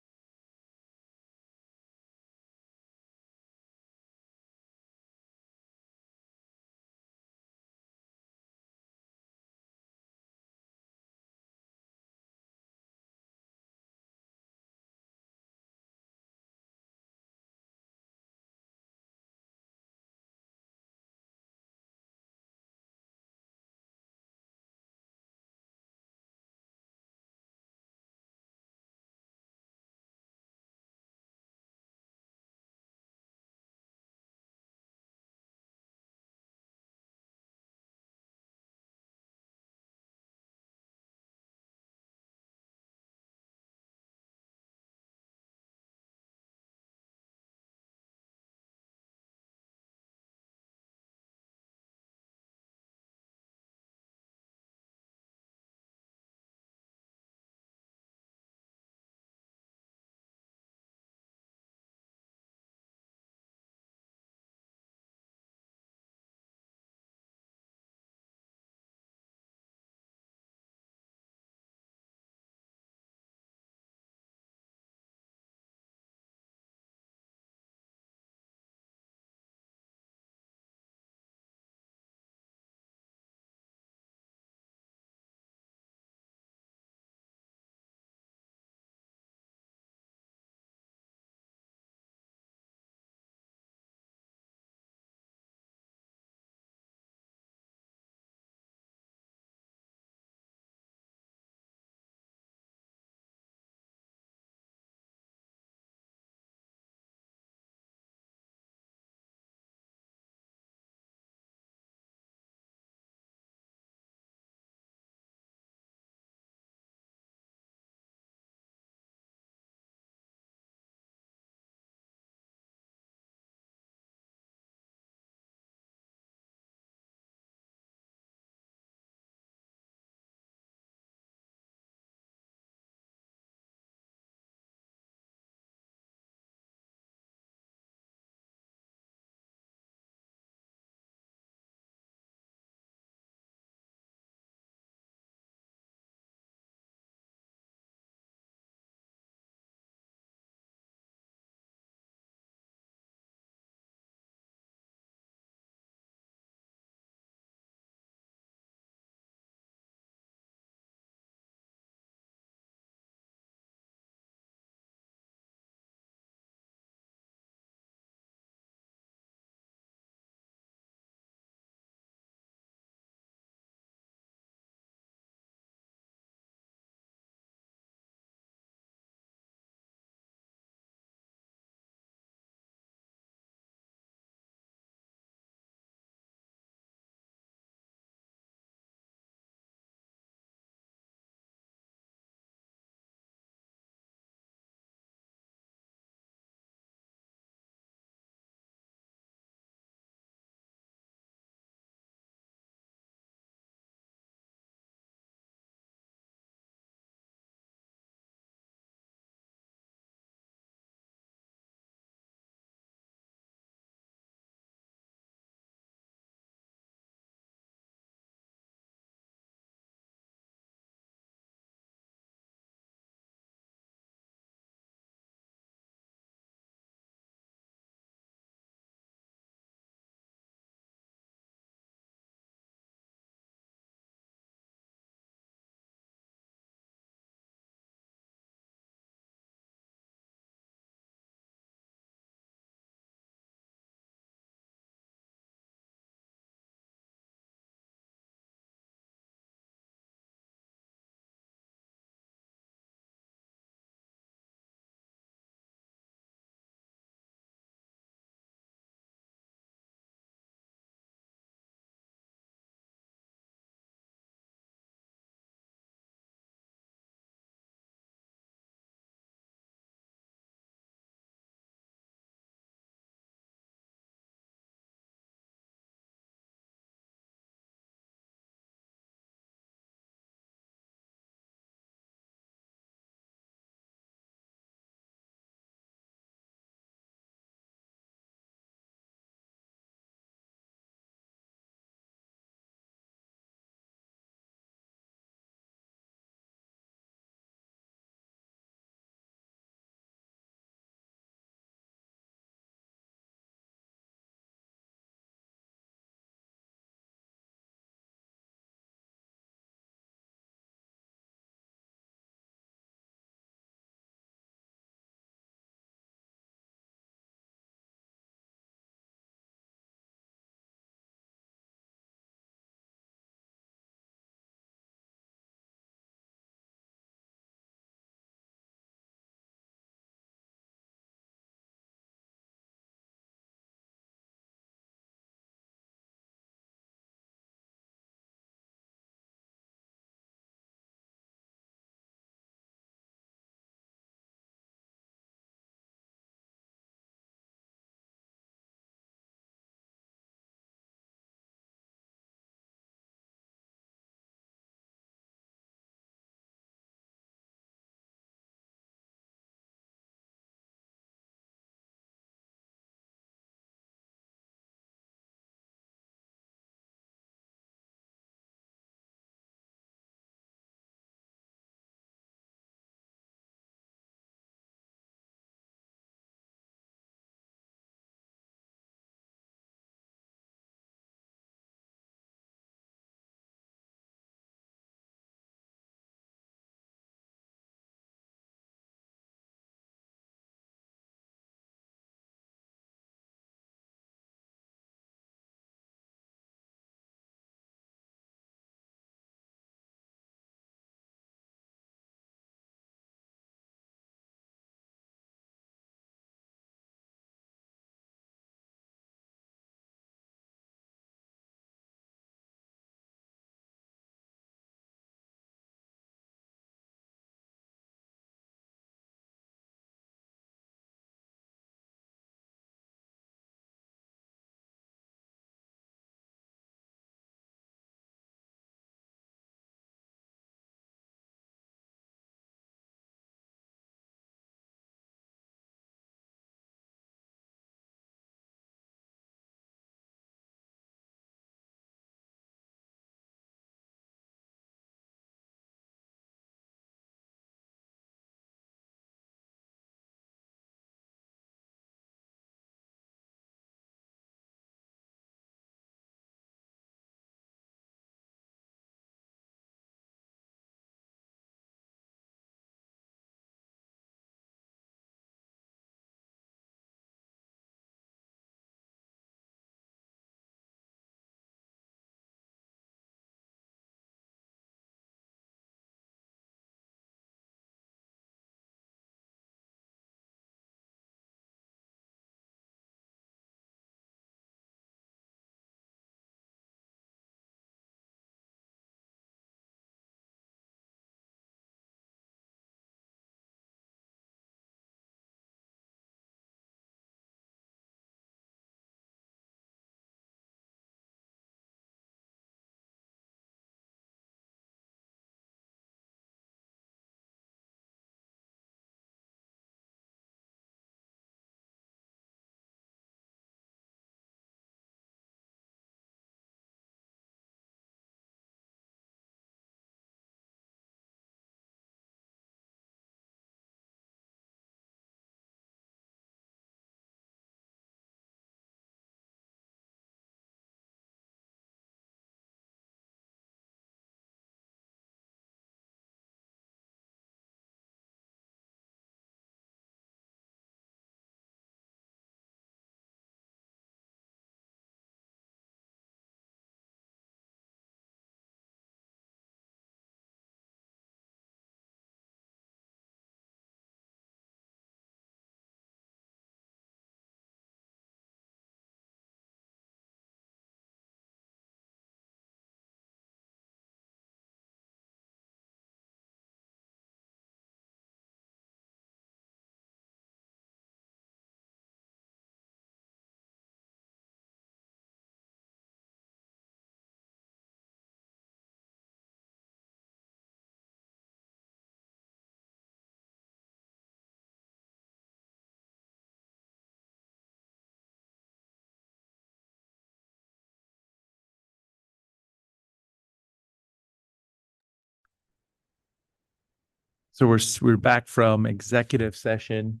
So we're back from executive session.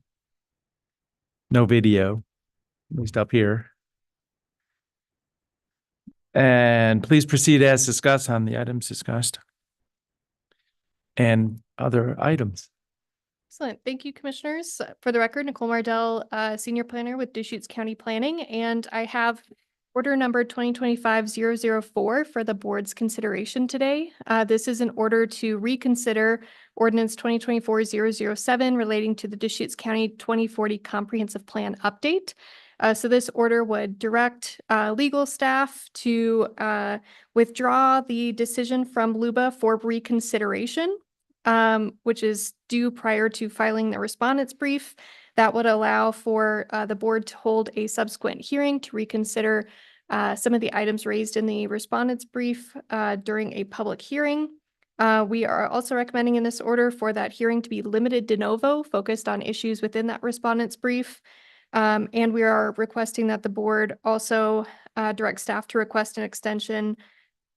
No video, at least up here. And please proceed as discussed on the items discussed. And other items. Excellent. Thank you, Commissioners. For the record, Nicole Mardell, Senior Planner with Deschutes County Planning, and I have order number 2025-004 for the board's consideration today. This is an order to reconsider ordinance 2024-007 relating to the Deschutes County 2040 Comprehensive Plan update. So this order would direct legal staff to withdraw the decision from LUBA for reconsideration, which is due prior to filing the respondent's brief. That would allow for the board to hold a subsequent hearing to reconsider some of the items raised in the respondent's brief during a public hearing. We are also recommending in this order for that hearing to be limited de novo, focused on issues within that respondent's brief. And we are requesting that the board also direct staff to request an extension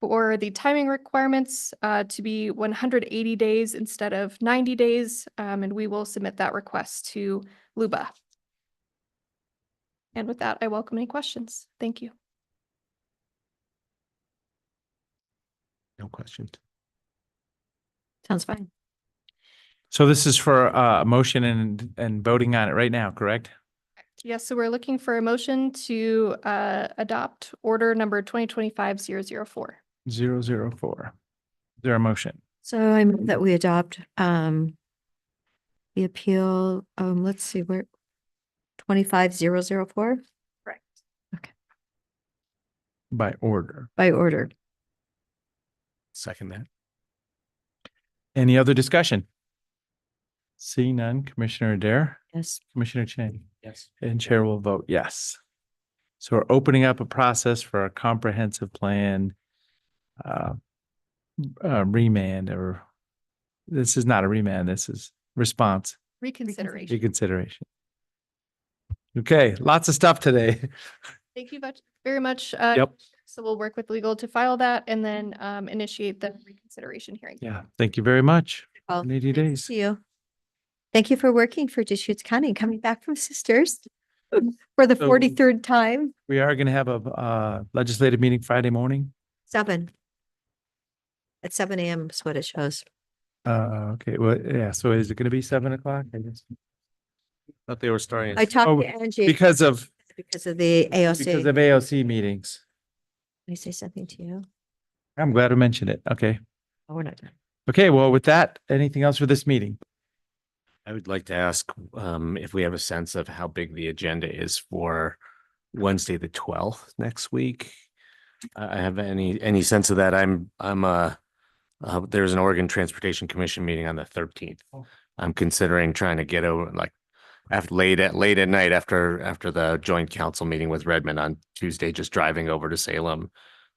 for the timing requirements to be 180 days instead of 90 days. And we will submit that request to LUBA. And with that, I welcome any questions. Thank you. No questions. Sounds fine. So this is for a motion and voting on it right now, correct? Yes, so we're looking for a motion to adopt order number 2025-004. 004. Is there a motion? So I move that we adopt the appeal, let's see, where 25004 Correct. By order. by order. Second that. Any other discussion? Seeing none, Commissioner Adair, Yes. Commissioner Chang, Yes. and Chair will vote yes. So we're opening up a process for a comprehensive plan remand, or this is not a remand, this is response, Reconsideration. reconsideration. Okay, lots of stuff today. Thank you very much. Yep. So we'll work with legal to file that and then initiate the reconsideration hearing. Yeah, thank you very much. Well, 80 nice to days. see you. Thank you for working for Deschutes County, coming back from Sisters for the So- 43rd time. We are going to have a legislative meeting Friday morning. 7. At 7 a.m. is what it shows. Okay, well, yeah, so is it going to be 7 o'clock? I guess. Thought they were starting. I talked Oh, to Angie Because of the AOC. because of AOC meetings. Can I say something to you? I'm glad I mentioned it. Okay. Oh, we're not done. Okay, well, with that, anything else for this meeting? I would like to ask if we have a sense of how big the agenda is for Wednesday, the 12th next week. I have any sense of that? There's an Oregon Transportation Commission meeting on the 13th. I'm considering trying to get over after late at night after the joint council meeting with Redmond on Tuesday, just driving over to Salem,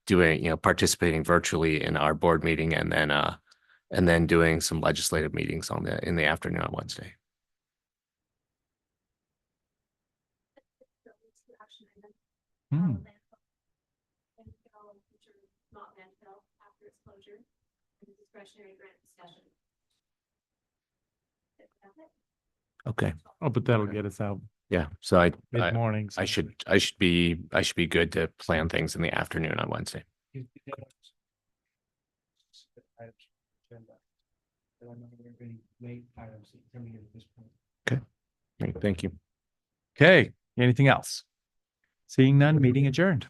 doing, participating virtually in our board meeting and then doing some legislative meetings in the afternoon on Wednesday. Hmm. Okay. Oh, but that'll get us out Yeah. So I mid-morning. I should be good to plan things in the afternoon on Wednesday. Okay. Great, thank you. Okay, anything else? Seeing none, meeting adjourned.